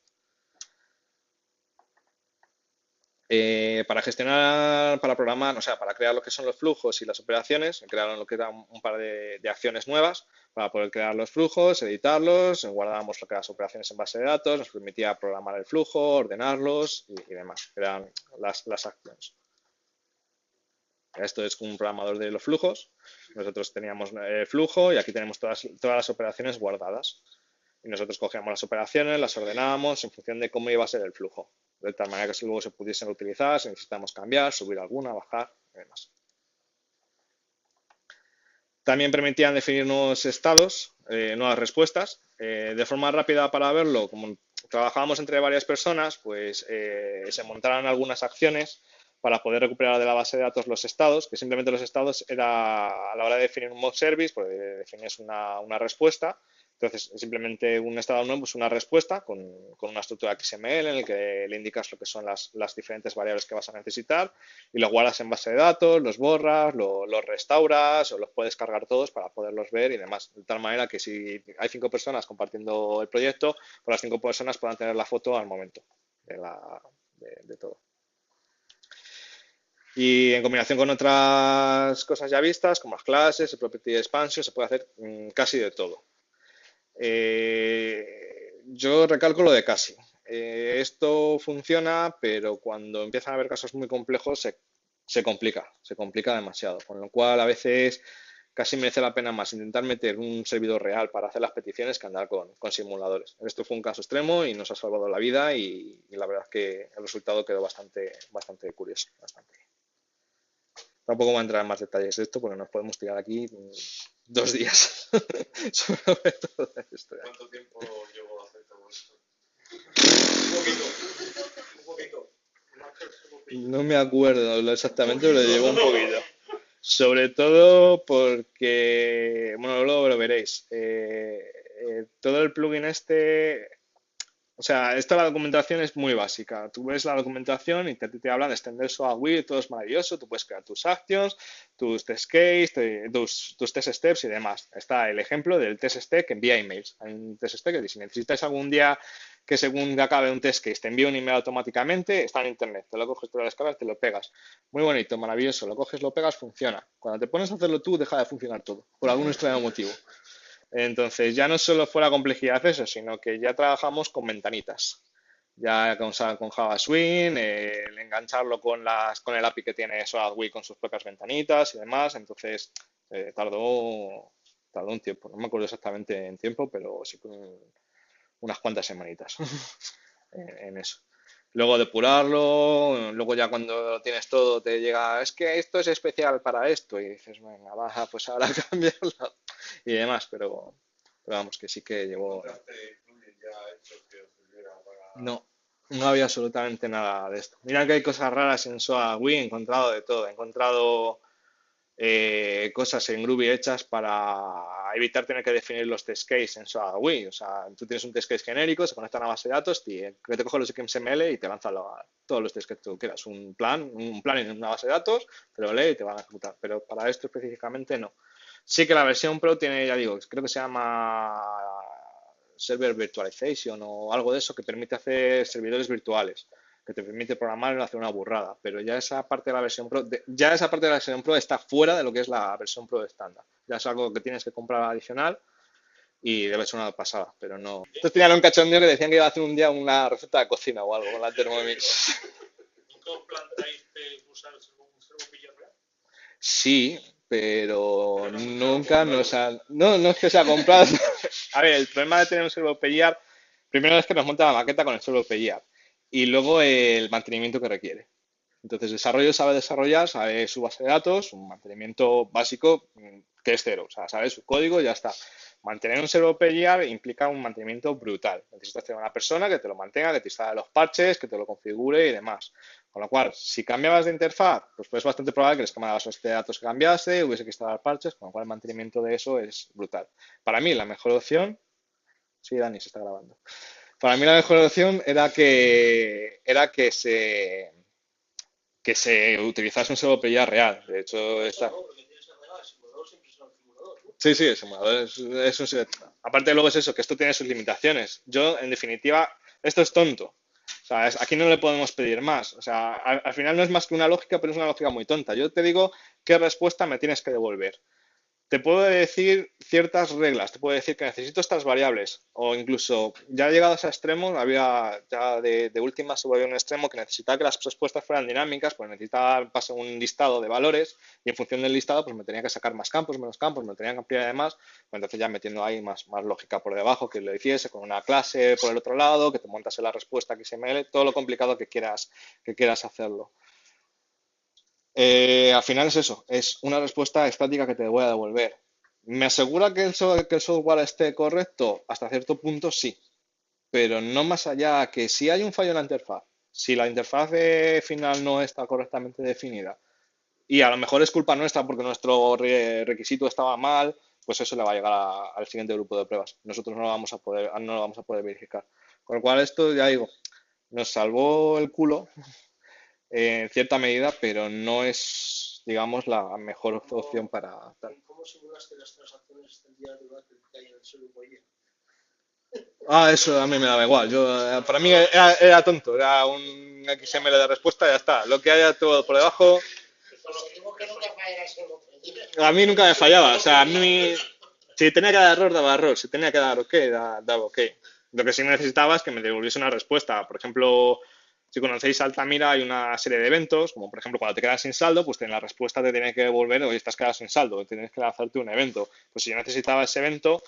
Para gestionar, para programar, o sea, para crear lo que son los flujos y las operaciones, crearon lo que eran un par de acciones nuevas para poder crear los flujos, editarlos, guardábamos lo que eran las operaciones en base de datos, nos permitía programar el flujo, ordenarlos y demás. Eran las actions. Esto es un programador de los flujos. Nosotros teníamos el flujo y aquí tenemos todas las operaciones guardadas. Y nosotros cogíamos las operaciones, las ordenábamos en función de cómo iba a ser el flujo. De tal manera que luego se pudiesen utilizar, si necesitamos cambiar, subir alguna, bajar y demás. También permitían definir nuevos estados, nuevas respuestas. De forma rápida para verlo, como trabajábamos entre varias personas, pues se montaron algunas acciones para poder recuperar de la base de datos los estados, que simplemente los estados era a la hora de definir un mock service, pues defines una respuesta. Entonces, simplemente un estado nuevo es una respuesta con una estructura XML en el que le indicas lo que son las diferentes variables que vas a necesitar y los guardas en base de datos, los borras, los restauras o los puedes cargar todos para poderlos ver y demás. De tal manera que si hay 5 personas compartiendo el proyecto, pues las 5 personas puedan tener la foto al momento de todo. Y en combinación con otras cosas ya vistas, como las clases, el property expansion, se puede hacer casi de todo. Yo recalco lo de casi. Esto funciona, pero cuando empiezan a haber casos muy complejos se complica demasiado. Con lo cual, a veces casi merece la pena más intentar meter un servidor real para hacer las peticiones que andar con simuladores. Esto fue un caso extremo y nos ha salvado la vida y la verdad es que el resultado quedó bastante curioso. Tampoco voy a entrar en más detalles de esto porque nos podemos tirar aquí 2 días sobre todo esto. ¿Cuánto tiempo llevo a hacer todo esto? Un poquito. No me acuerdo exactamente, pero llevo un poquito. Sobre todo porque, bueno, luego lo veréis. Todo el plugin o sea, la documentación es muy básica. Tú ves la documentación y te hablan de extender SOAP, todo es maravilloso. Tú puedes crear tus actions, tus test case, tus test steps y demás. Está el ejemplo del test step que envía emails. Hay un test step que si necesitáis algún día que según acabe un test case te envíe un email automáticamente, está en internet. Te lo coges, te lo descargas, te lo pegas. Muy bonito, maravilloso. Lo coges, lo pegas, funciona. Cuando te pones a hacerlo tú, deja de funcionar todo, por algún extraño motivo. Entonces, ya no solo fue la complejidad eso, sino que ya trabajamos con ventanitas. Ya con Java Swing, el engancharlo con el API que tiene SolarWii con sus propias ventanitas y demás. Entonces, tardó un tiempo. No me acuerdo exactamente en tiempo, pero sí unas cuantas semanitas en eso. luego depurarlo, luego ya cuando lo tienes todo te llega, es que esto es especial para esto, y dices, venga, baja, pues ahora cambiarlo y demás, pero vamos, que sí que llevo... ¿Encontraste plugins ya hechos que os sirviera para...? No, no había absolutamente nada de esto. Mira que hay cosas raras en SoaWii, he encontrado de todo. He encontrado cosas en Groovy hechas para evitar tener que definir los test case en SoaWii. O sea, tú tienes un test case genérico, se conecta a una base de datos, que te coge los XML y te lanza todos los test que tú quieras. Un plan en una base de datos, te lo lee y te van a ejecutar. Pero para esto específicamente no. Sí que la versión Pro tiene, ya digo, creo que se llama Server Virtualization o algo de eso que permite hacer servidores virtuales, que te permite programar y hacer una burrada, pero ya esa parte de la versión Pro, ya esa parte de la versión Pro está fuera de lo que es la versión Pro estándar. Ya es algo que tienes que comprar adicional y debe ser una pasada, pero no. Estos tenían un cachondeo que decían que iba a hacer un día una receta de cocina o algo con la Thermomix. ¿Nunca os planteáis usar un servopillo real? Sí, pero nunca nos han... No, no es que se ha comprado. A ver, el problema de tener un servo PIR, primero es que nos monta la maqueta con el servo PIR y luego el mantenimiento que requiere. Entonces, desarrollo sabe desarrollar, sabe su base de datos, un mantenimiento básico que es cero, o sea, sabe su código y ya está. Mantener un servo PIR implica un mantenimiento brutal. Necesitas tener una persona que te lo mantenga, que te instale los parches, que te lo configure y demás. Con lo cual, si cambiabas de interfaz, pues es bastante probable que les cambiara la base de datos que cambiase, hubiese que instalar parches, con lo cual el mantenimiento de eso es brutal. Para mí, la mejor opción, sí, Dani, se está grabando. Para mí la mejor opción era que se utilizase un servo PIA real. De hecho, Eso esta... no, porque tienes que arreglar el simulador, siempre será un simulador, ¿no? Sí, sí, el simulador es un... Aparte luego es eso, que esto tiene sus limitaciones. Yo, en definitiva, esto es tonto. O sea, aquí no le podemos pedir más. O sea, al final no es más que una lógica, pero es una lógica muy tonta. Yo te digo qué respuesta me tienes que devolver. Te puedo decir ciertas reglas, te puedo decir que necesito estas variables o incluso ya llegados a extremos, había ya de última se volvió un extremo que necesitaba que las respuestas fueran dinámicas, pues necesitaba pasar un listado de valores y en función del listado pues me tenía que sacar más campos, menos campos, me lo tenía que ampliar además, pues entonces ya metiendo ahí más lógica por debajo que lo hiciese con una clase por el otro lado, que te montase la respuesta XML, todo lo complicado que quieras hacerlo. Al final es eso, es una respuesta estática que te voy a devolver. ¿Me asegura que el software esté correcto? Hasta cierto punto sí, pero no más allá que si hay un fallo en la interfaz, si la interfaz final no está correctamente definida y a lo mejor es culpa nuestra porque nuestro requisito estaba mal, pues eso le va a llegar al siguiente grupo de pruebas. Nosotros no lo vamos a poder verificar. Con lo cual esto, ya digo, nos salvó el culo en cierta medida, pero no es, digamos, la mejor opción para tal. ¿Cómo simulaste las transacciones del día de Oracle que hay en el servopillo? Ah, eso a mí me daba igual. Para mí era tonto, era un XML de respuesta y ya está. Lo que haya todo por debajo, Conseguimos que nunca fallara el servopillo. a mí nunca me fallaba. O sea, a mí, si tenía que dar error, daba error. Si tenía que dar OK, daba OK. Lo que sí necesitaba es que me devolviese una respuesta. Por ejemplo, si conocéis Altamira, hay una serie de eventos, como por ejemplo cuando te quedas sin saldo, pues en la respuesta te tiene que devolver, oye, estás quedado sin saldo, tienes que hacerte un evento. Pues si yo necesitaba ese evento,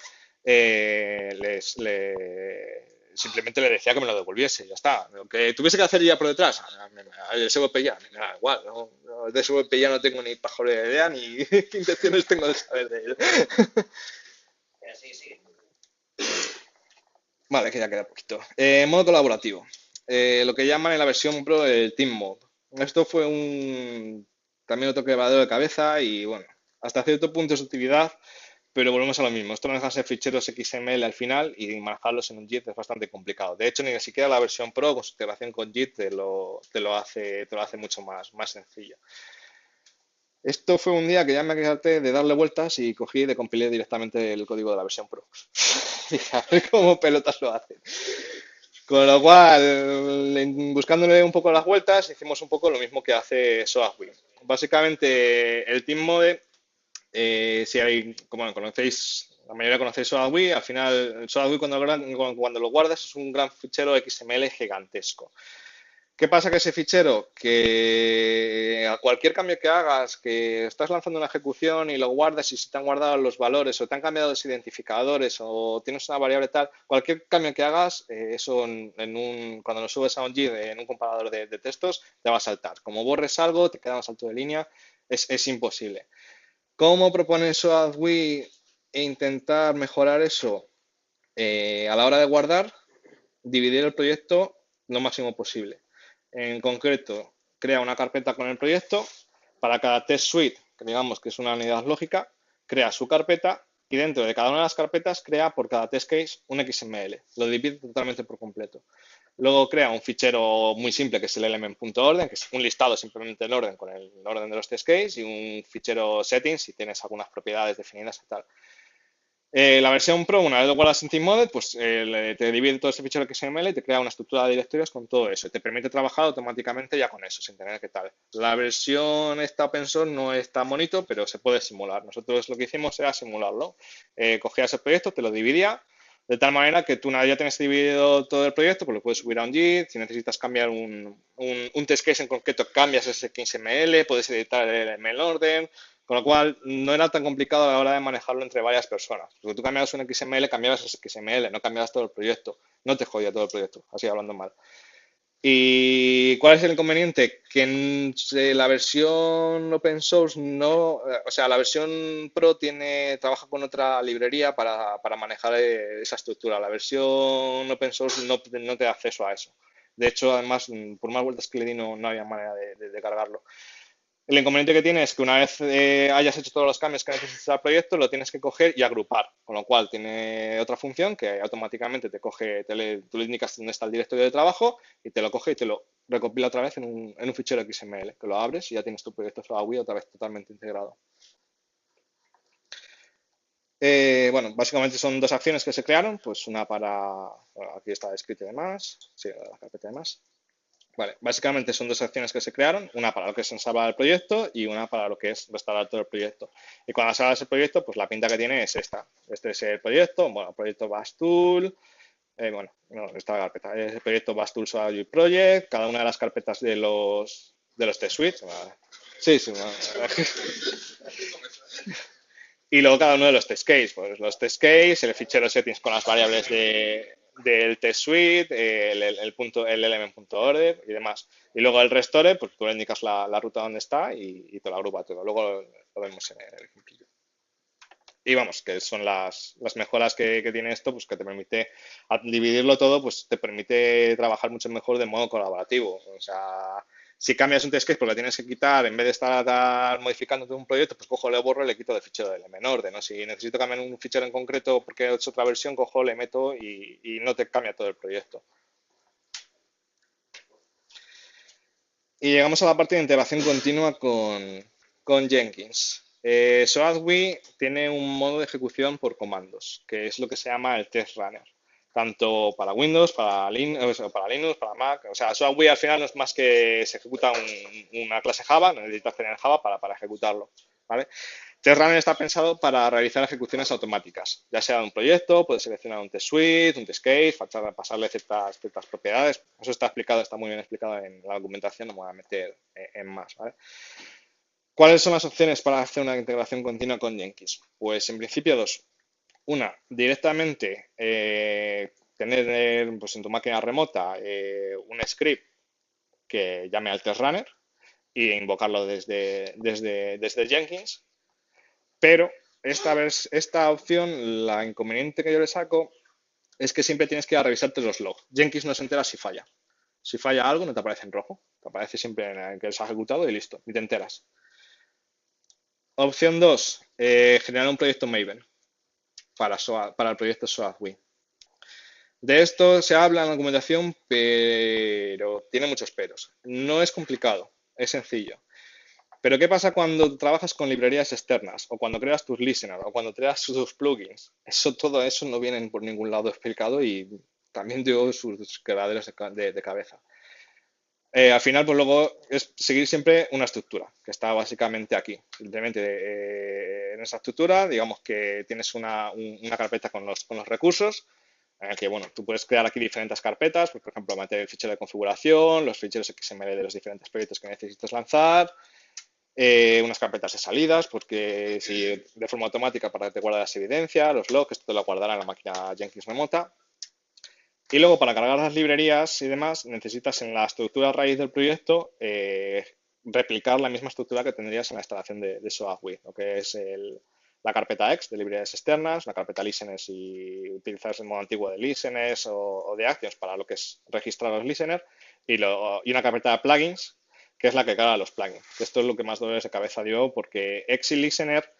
simplemente le decía que me lo devolviese, ya está. Lo que tuviese que hacer ya por detrás, el SVP ya, me da igual, de SVP ya no tengo ni pajolera idea ni qué intenciones tengo de saber de él. Sí, sí. Vale, que ya queda poquito. Modo colaborativo. Lo que llaman en la versión Pro el Team Mode. Esto fue también otro quebradero de cabeza y bueno, hasta cierto punto es utilidad, pero volvemos a lo mismo. Esto no deja de ser ficheros XML al final y manejarlos en un JIT es bastante complicado. De hecho, ni siquiera la versión Pro con su integración con JIT te lo hace mucho más sencillo. Esto fue un día que ya me quedé de darle vueltas y cogí y decompilé directamente el código de la versión Pro. Dije, a ver cómo pelotas lo hacen. Con lo cual, buscándole un poco las vueltas, hicimos un poco lo mismo que hace SoaWin. Básicamente, el Team Mode, si hay, como conocéis, la mayoría conocéis SoaWin, al final, SoaWin cuando lo guardas es un gran fichero XML gigantesco. ¿Qué pasa que ese fichero, que a cualquier cambio que hagas, que estás lanzando una ejecución y lo guardas y se te han guardado los valores o te han cambiado los identificadores o tienes una variable tal, cualquier cambio que hagas, eso cuando lo subes a un JIT en un comparador de textos, te va a saltar. Como borres algo, te queda un salto de línea, es imposible. ¿Cómo propone SOADWI intentar mejorar eso? A la hora de guardar, dividir el proyecto lo máximo posible. En concreto, crea una carpeta con el proyecto. Para cada test suite, que digamos que es una unidad lógica, crea su carpeta y dentro de cada una de las carpetas crea por cada test case un XML. Lo divide totalmente por completo. Luego crea un fichero muy simple que es el element.orden, que es un listado simplemente en orden con el orden de los test case y un fichero settings si tienes algunas propiedades definidas y tal. La versión Pro, una vez lo guardas en TeamModel, pues te divide todo ese fichero XML y te crea una estructura de directorios con todo eso. Y te permite trabajar automáticamente ya con eso, sin tener que tal. La versión esta open source no es tan bonito, pero se puede simular. Nosotros lo que hicimos era simularlo. Cogías el proyecto, te lo dividía, de tal manera que tú una vez ya tienes dividido todo el proyecto, pues lo puedes subir a un JIT. Si necesitas cambiar un test case en concreto, cambias ese XML, puedes editar el ML orden. Con lo cual, no era tan complicado a la hora de manejarlo entre varias personas. Porque tú cambiabas un XML, cambiabas ese XML, no cambiabas todo el proyecto. No te jodía todo el proyecto, así hablando mal. ¿Y cuál es el inconveniente? Que la versión open source no, o sea, la versión Pro trabaja con otra librería para manejar esa estructura. La versión open source no te da acceso a eso. De hecho, además, por más vueltas que le di, no había manera de cargarlo. El inconveniente que tiene es que una vez hayas hecho todos los cambios que necesitas al proyecto, lo tienes que coger y agrupar, con lo cual tiene otra función que automáticamente te coge, tú le indicas dónde está el directorio de trabajo y te lo coge y te lo recopila otra vez en un fichero XML, que lo abres y ya tienes tu proyecto SOAWI otra vez totalmente integrado. Bueno, básicamente son dos acciones que se crearon, pues una bueno, aquí está escrito y demás, sí, la carpeta y demás. Vale, básicamente son dos acciones que se crearon, una para lo que es salvar el proyecto y una para lo que es restaurar todo el proyecto. Y cuando salvas el proyecto, pues la pinta que tiene es esta. Este es el proyecto, bueno, proyecto Bastool, bueno, no, esta carpeta, es el proyecto Bastool Solar Project, cada una de las carpetas de los test suites. Vale. Sí, sí. Vale. Y luego cada uno de los test case, pues los test case, el fichero settings con las variables del test suite, el element.order y demás. Y luego el restore, pues tú le indicas la ruta donde está y te lo agrupa todo. Luego lo vemos en el ejemplo. Y vamos, que son las mejoras que tiene esto, pues que te permite, al dividirlo todo, pues te permite trabajar mucho mejor de modo colaborativo. O sea, si cambias un test case porque lo tienes que quitar, en vez de estar modificando todo un proyecto, pues cojo, le borro y le quito del fichero del menor. ¿No? Si necesito cambiar un fichero en concreto porque he hecho otra versión, cojo, le meto y no te cambia todo el proyecto. Y llegamos a la parte de integración continua con Jenkins. SOADWI tiene un modo de ejecución por comandos, que es lo que se llama el test runner, tanto para Windows, para Linux, para Mac. O sea, SOADWI al final no es más que se ejecuta una clase Java, necesitas tener Java para ejecutarlo. ¿Vale? Test runner está pensado para realizar ejecuciones automáticas, ya sea de un proyecto, puedes seleccionar un test suite, un test case, pasarle ciertas propiedades. Eso está explicado, está muy bien explicado en la documentación, no me voy a meter en más. ¿Vale? ¿Cuáles son las opciones para hacer una integración continua con Jenkins? Pues en principio dos. Una, directamente tener pues, en tu máquina remota un script que llame al test runner e invocarlo desde Jenkins. Pero esta opción, la inconveniente que yo le saco es que siempre tienes que ir a revisarte los logs. Jenkins no se entera si falla. Si falla algo, no te aparece en rojo. Te aparece siempre en que se ha ejecutado y listo. Ni te enteras. Opción 2, generar un proyecto Maven para el proyecto SOADWI. De esto se habla en la documentación, pero tiene muchos peros. No es complicado, es sencillo. Pero ¿qué pasa cuando trabajas con librerías externas o cuando creas tus listeners o cuando creas tus plugins? Todo eso no viene por ningún lado explicado y también dio sus quebraderos de cabeza. Al final, pues luego es seguir siempre una estructura, que está básicamente aquí. Simplemente en esa estructura, digamos que tienes una carpeta con los recursos. en el que, bueno, tú puedes crear aquí diferentes carpetas, pues, por ejemplo, meter el fichero de configuración, los ficheros XML de los diferentes proyectos que necesitas lanzar, unas carpetas de salidas, porque si de forma automática para que te guarde las evidencias, los logs, esto te lo guardará en la máquina Jenkins remota. Y luego para cargar las librerías y demás, necesitas en la estructura raíz del proyecto replicar la misma estructura que tendrías en la instalación de SOAWI, lo que es la carpeta X de librerías externas, la carpeta listeners si utilizas el modo antiguo de listeners o de actions para lo que es registrar los listeners y una carpeta de plugins que es la que carga los plugins. Esto es lo que más dolores de cabeza dio porque X y listener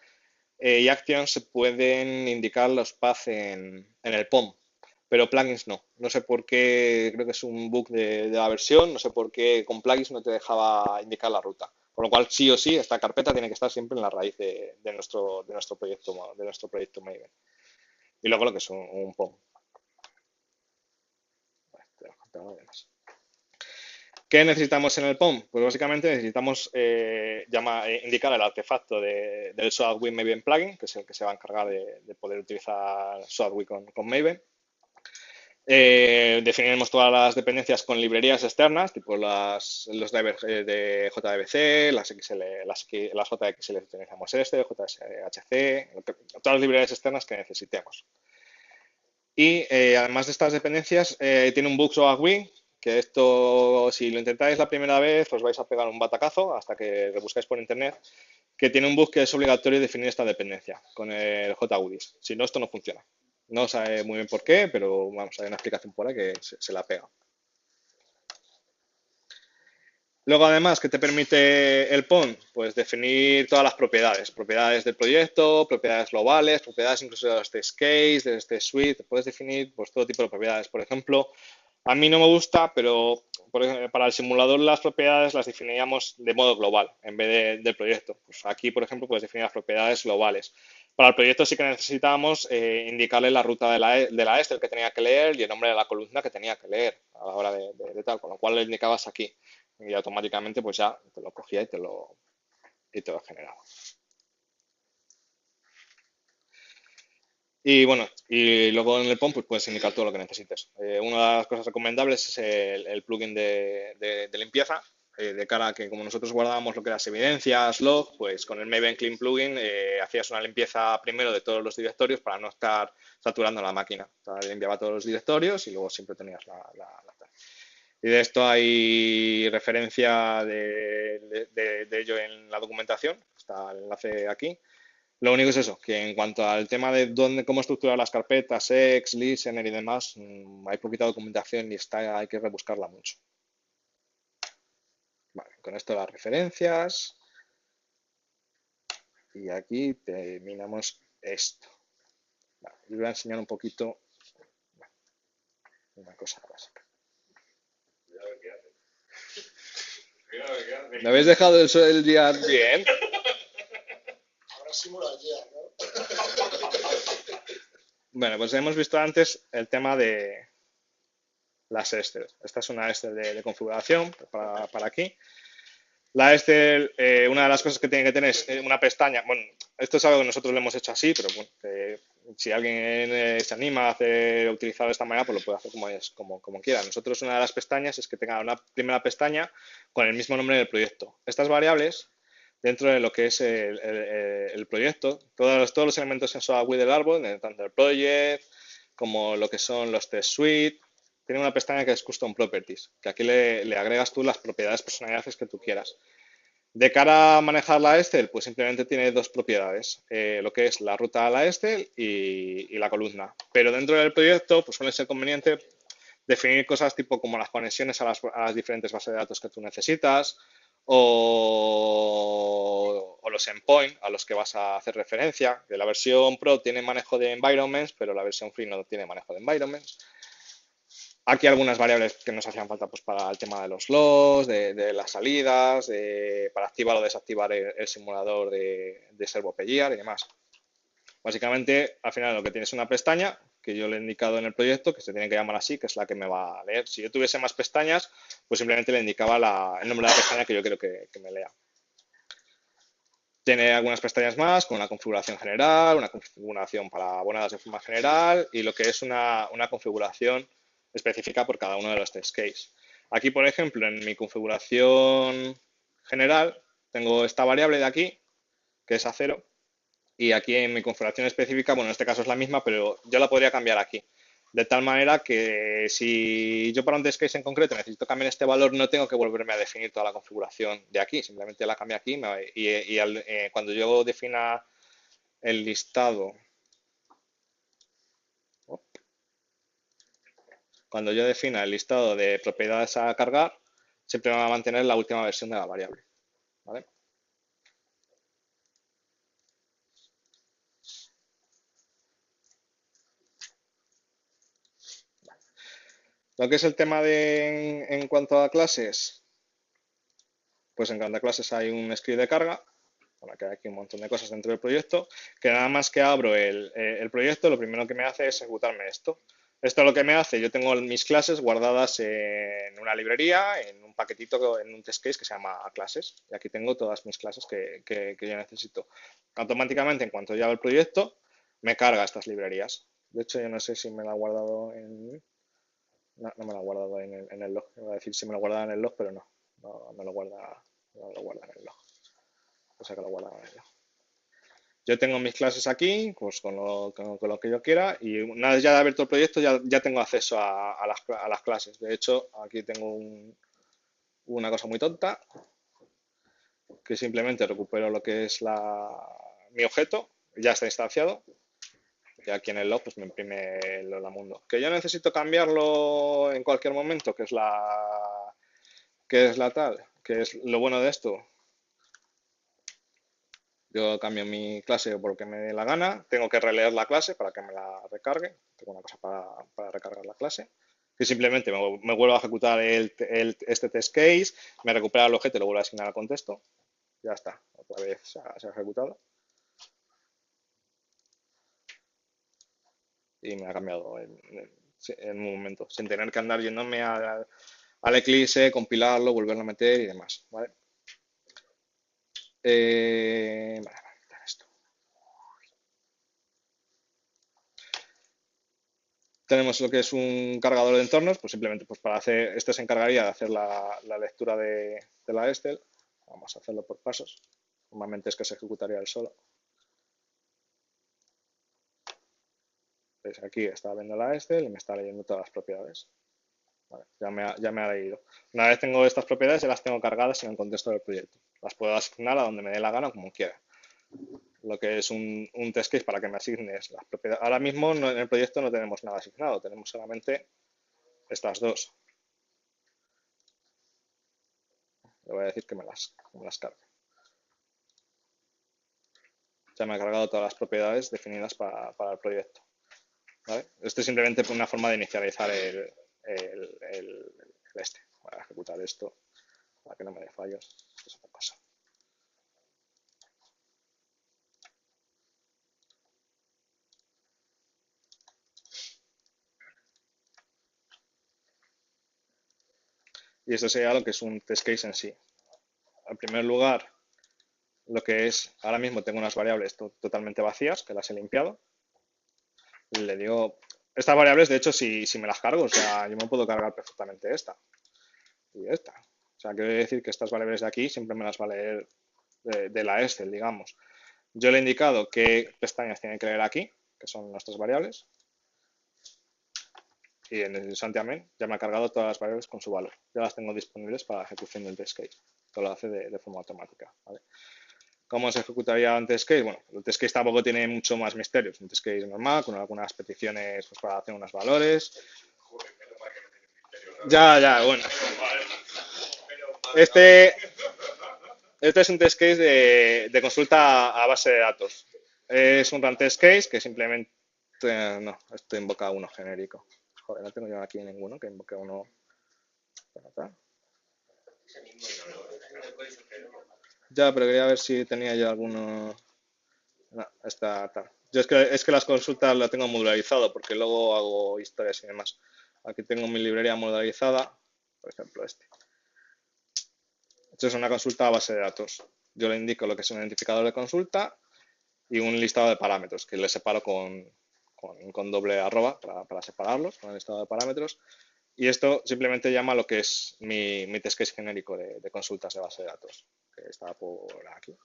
y actions se pueden indicar los paths en el POM, pero plugins no. No sé por qué, creo que es un bug de la versión, no sé por qué con plugins no te dejaba indicar la ruta. Con lo cual, sí o sí, esta carpeta tiene que estar siempre en la raíz de nuestro proyecto Maven. Y luego lo que es un POM. ¿Qué necesitamos en el POM? Pues básicamente necesitamos indicar el artefacto del SOAWI Maven plugin, que es el que se va a encargar de poder utilizar SOAWI con Maven. Definiremos todas las dependencias con librerías externas, tipo los drivers de JDBC, las JXL utilizamos JSHC, todas las librerías externas que necesitemos. Y además de estas dependencias, tiene un book SOAWI, que esto, si lo intentáis la primera vez, os vais a pegar un batacazo hasta que rebuscáis por internet, que tiene un book que es obligatorio definir esta dependencia con el JUDIS. Si no, esto no funciona. No sabe muy bien por qué, pero vamos, hay una explicación por ahí que se la pega. Luego, además, ¿qué te permite el POM? Pues definir todas las propiedades. Propiedades del proyecto, propiedades globales, propiedades incluso de este case, de este suite. Puedes definir pues, todo tipo de propiedades. Por ejemplo, a mí no me gusta, pero para el simulador las propiedades las definiríamos de modo global en vez del proyecto. Pues aquí, por ejemplo, puedes definir las propiedades globales. Para el proyecto sí que necesitábamos indicarle la ruta de la EST, el que tenía que leer, y el nombre de la columna que tenía que leer a la hora de tal, con lo cual lo indicabas aquí. Y automáticamente pues ya te lo cogía y te lo generaba. Y bueno, y luego en el POM pues puedes indicar todo lo que necesites. Una de las cosas recomendables es el plugin de limpieza, de cara a que como nosotros guardábamos lo que las evidencias, log, pues con el Maven Clean plugin hacías una limpieza primero de todos los directorios para no estar saturando la máquina. O sea, limpiaba todos los directorios y luego siempre tenías la y de esto hay referencia de ello en la documentación, está el enlace aquí. Lo único es eso, que en cuanto al tema de cómo estructurar las carpetas, X, listener y demás, hay poquita documentación y hay que rebuscarla mucho. Vale, con esto las referencias. Y aquí terminamos esto. Vale, les voy a enseñar un poquito una cosa básica. ¿Me habéis dejado el día bien? Ahora simula el día, ¿no? Bueno, pues hemos visto antes el tema de las Excel. Esta es una Excel de configuración para aquí. La Excel, una de las cosas que tiene que tener es una pestaña. Bueno, esto es algo que nosotros lo hemos hecho así, pero bueno, si alguien se anima a utilizar de esta manera, pues lo puede hacer como quiera. Nosotros una de las pestañas es que tenga una primera pestaña con el mismo nombre del proyecto. Estas variables, dentro de lo que es el proyecto, todos los elementos en SOAWI del árbol, tanto el project como lo que son los test suite, tiene una pestaña que es Custom Properties, que aquí le agregas tú las propiedades personalidades que tú quieras. De cara a manejar la Excel, pues simplemente tiene dos propiedades, lo que es la ruta a la Excel y la columna. Pero dentro del proyecto, pues suele ser conveniente definir cosas tipo como las conexiones a las diferentes bases de datos que tú necesitas o los endpoints a los que vas a hacer referencia. Que la versión Pro tiene manejo de environments, pero la versión Free no tiene manejo de environments. Aquí algunas variables que nos hacían falta pues, para el tema de los logs, de las salidas, para activar o desactivar el simulador de Servo Pegiar y demás. Básicamente, al final lo que tienes es una pestaña que yo le he indicado en el proyecto, que se tiene que llamar así, que es la que me va a leer. Si yo tuviese más pestañas, pues simplemente le indicaba el nombre de la pestaña que yo quiero que me lea. Tiene algunas pestañas más, con una configuración general, una configuración para abonadas de forma general y lo que es una configuración específica por cada uno de los test case. Aquí, por ejemplo, en mi configuración general, tengo esta variable de aquí, que es a 0, y aquí en mi configuración específica, bueno, en este caso es la misma, pero yo la podría cambiar aquí. De tal manera que si yo para un test case en concreto necesito cambiar este valor, no tengo que volverme a definir toda la configuración de aquí. Simplemente la cambio aquí cuando yo defina el listado, cuando yo defina el listado de propiedades a cargar, siempre me va a mantener la última versión de la variable. ¿Vale? Lo que es el tema en cuanto a clases, pues en cuanto a clases hay un script de carga, bueno, que hay aquí un montón de cosas dentro del proyecto, que nada más que abro el proyecto, lo primero que me hace es ejecutarme esto. Esto lo que me hace, yo tengo mis clases guardadas en una librería, en un paquetito, en un test case que se llama clases. Y aquí tengo todas mis clases que yo necesito. Automáticamente, en cuanto yo abro el proyecto, me carga estas librerías. De hecho, yo no sé si me la ha guardado en... No me lo ha guardado en el log. Iba a decir si me lo guardaba en el log, pero no. No me lo guarda, no lo guarda en el log. O sea que lo guarda en el log. Yo tengo mis clases aquí, pues con lo que yo quiera, y una vez ya abierto el proyecto ya tengo acceso a las clases. De hecho, aquí tengo una cosa muy tonta, que simplemente recupero lo que es mi objeto, ya está instanciado, y aquí en el log pues me imprime el hola mundo. Que yo necesito cambiarlo en cualquier momento, que es que es lo bueno de esto. Yo cambio mi clase porque me dé la gana, tengo que releer la clase para que me la recargue, tengo una cosa para recargar la clase, que simplemente me vuelvo a ejecutar este test case, me recupera el objeto y lo vuelvo a asignar al contexto, ya está, otra vez se ha ejecutado y me ha cambiado en un momento, sin tener que andar yéndome al Eclipse, compilarlo, volverlo a meter y demás, ¿vale? Vale. Tenemos lo que es un cargador de entornos, pues simplemente pues para hacer, este se encargaría de hacer la lectura de la Excel. Vamos a hacerlo por pasos. Normalmente es que se ejecutaría el solo. ¿Veis? Aquí está viendo la Excel y me está leyendo todas las propiedades. Vale, ya me ha leído. Una vez tengo estas propiedades, ya las tengo cargadas en el contexto del proyecto. Las puedo asignar a donde me dé la gana, como quiera. Lo que es un test case para que me asignes las propiedades. Ahora mismo en el proyecto no tenemos nada asignado, tenemos solamente estas dos. Le voy a decir que me las cargue. Ya me ha cargado todas las propiedades definidas para el proyecto. ¿Vale? Esto es simplemente una forma de inicializar el este. Voy a ejecutar esto para que no me dé fallos. Esto se me pasa. Y esto sería lo que es un test case en sí. En primer lugar, lo que es, ahora mismo tengo unas variables totalmente vacías, que las he limpiado. Le digo, estas variables, de hecho, si me las cargo, o sea, yo me puedo cargar perfectamente esta y esta. O sea, quiere decir que estas variables de aquí siempre me las va a leer de la Excel, digamos. Yo le he indicado qué pestañas tiene que leer aquí, que son nuestras variables. Y en el santiamén ya me ha cargado todas las variables con su valor. Ya las tengo disponibles para la ejecución del test case. Esto lo hace de forma automática. ¿Vale? ¿Cómo se ejecutaría un test case? Bueno, el test case tampoco tiene mucho más misterios. Un test case normal, con algunas peticiones pues, para hacer unos valores. Ya, bueno. Este es un test case de consulta a base de datos. Es un run test case que simplemente... No, esto invoca uno genérico. Joder, no tengo yo aquí ninguno que invoque uno... Ya, pero quería ver si tenía yo alguno... No, está tal. Yo es que las consultas las tengo modularizado porque luego hago historias y demás. Aquí tengo mi librería modularizada, por ejemplo este. Esto es una consulta a base de datos. yo le indico lo que es un identificador de consulta y un listado de parámetros que le separo con doble arroba para separarlos, con el listado de parámetros. Y esto simplemente llama lo que es mi test case genérico de consultas de base de datos, que está por aquí.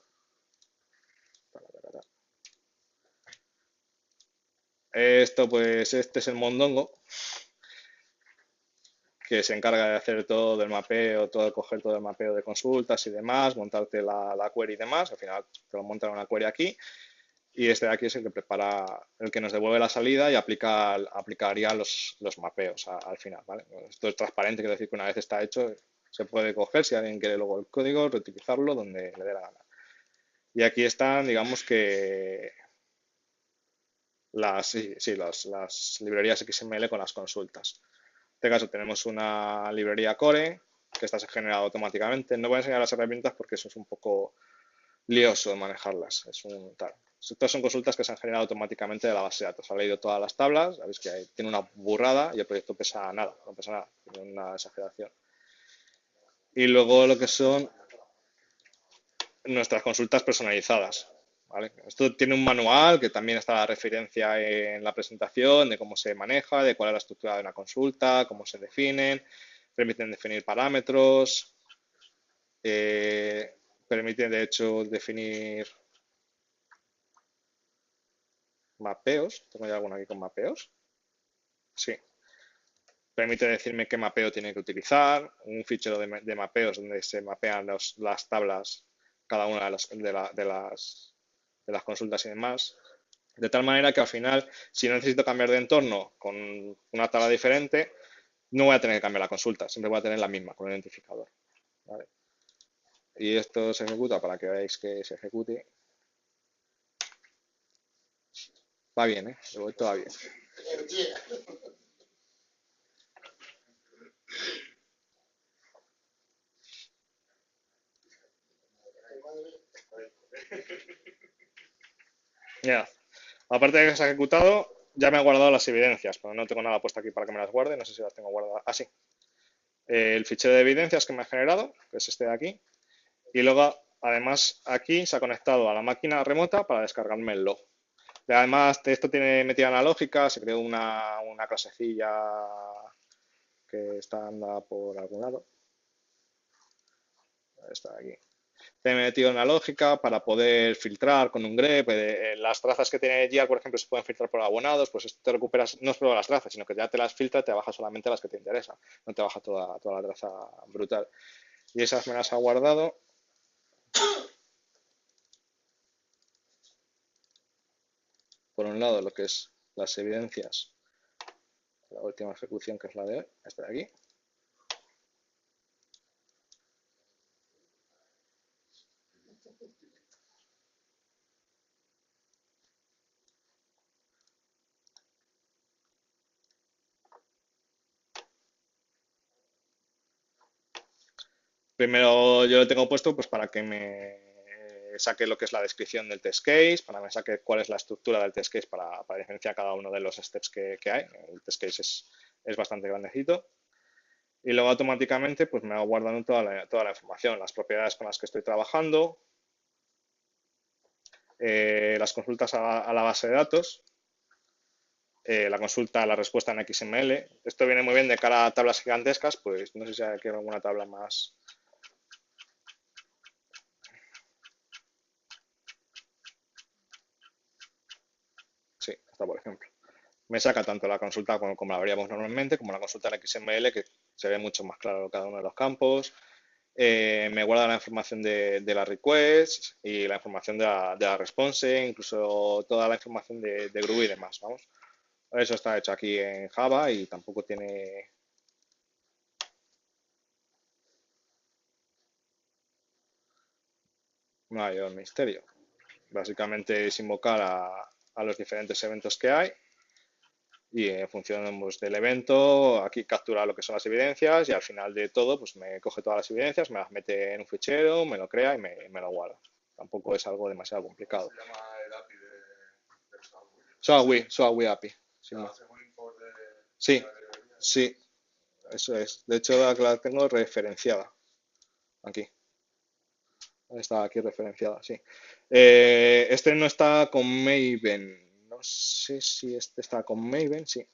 Esto, pues, este es el Mondongo, que se encarga de hacer todo el mapeo, coger todo el mapeo de consultas y demás, montarte la query y demás. Al final te lo montan una query aquí. Y este de aquí es el que prepara, el que nos devuelve la salida y aplicaría los mapeos al final, ¿vale? Esto es transparente, quiere decir que una vez está hecho, se puede coger si alguien quiere luego el código, reutilizarlo donde le dé la gana. Y aquí están, digamos que las librerías XML con las consultas. En este caso tenemos una librería core que está generada automáticamente. No voy a enseñar las herramientas porque eso es un poco lioso de manejarlas. Estas son consultas que se han generado automáticamente de la base de datos. Ha leído todas las tablas, sabéis que tiene una burrada y el proyecto pesa nada, no pesa nada, tiene una exageración. Y luego lo que son nuestras consultas personalizadas. ¿Vale? Esto tiene un manual que también está la referencia en la presentación de cómo se maneja, de cuál es la estructura de una consulta, cómo se definen, permiten definir parámetros, permiten de hecho definir mapeos. ¿Tengo ya alguno aquí con mapeos? Sí. Permite decirme qué mapeo tiene que utilizar, un fichero de mapeos donde se mapean las tablas, cada una de las consultas y demás. De tal manera que al final, si no necesito cambiar de entorno con una tabla diferente, no voy a tener que cambiar la consulta, siempre voy a tener la misma con el identificador. ¿Vale? Y esto se ejecuta para que veáis que se ejecute. Va bien, ¿eh? De momento va bien. Ya. Aparte de que se ha ejecutado, ya me he guardado las evidencias, pero no tengo nada puesto aquí para que me las guarde. No sé si las tengo guardadas. Ah, sí. El fichero de evidencias que me ha generado, que es este de aquí. Y luego, además, aquí se ha conectado a la máquina remota para descargarme el log. Y además, esto tiene metida en la lógica, se creó una clasecilla que está anda por algún lado. Está aquí. Te he metido en la lógica para poder filtrar con un grep. Las trazas que tiene GIA, por ejemplo, se pueden filtrar por abonados, pues esto te recuperas no solo las trazas, sino que ya te las filtra, te baja solamente las que te interesan. No te baja toda la traza brutal. Y esas me las ha guardado. Por un lado, lo que es las evidencias, la última ejecución que es la de hoy, esta de aquí. Primero yo lo tengo puesto pues para que me saque lo que es la descripción del test case, para que me saque cuál es la estructura del test case para diferenciar cada uno de los steps que hay. El test case es bastante grandecito. Y luego automáticamente pues me va guardando toda la información, las propiedades con las que estoy trabajando, las consultas a la base de datos, la consulta, la respuesta en XML. Esto viene muy bien de cara a tablas gigantescas, pues no sé si hay aquí alguna tabla más. Sí, esta por ejemplo. Me saca tanto la consulta como la veríamos normalmente, como la consulta en XML, que se ve mucho más claro cada uno de los campos. Me guarda la información de la request y la información de la response, incluso toda la información de Groovy y demás, vamos. Eso está hecho aquí en Java y tampoco tiene mayor misterio. Básicamente es invocar a los diferentes eventos que hay y en función pues, del evento, aquí captura lo que son las evidencias y al final de todo, pues me coge todas las evidencias, me las mete en un fichero, me lo crea y me lo guarda. Tampoco es algo demasiado complicado. Se llama el API del SOAWI API. Sí, sí, eso es. De hecho, la tengo referenciada aquí. Está aquí referenciada, sí. Este no está con Maven. No sé si este está con Maven, sí.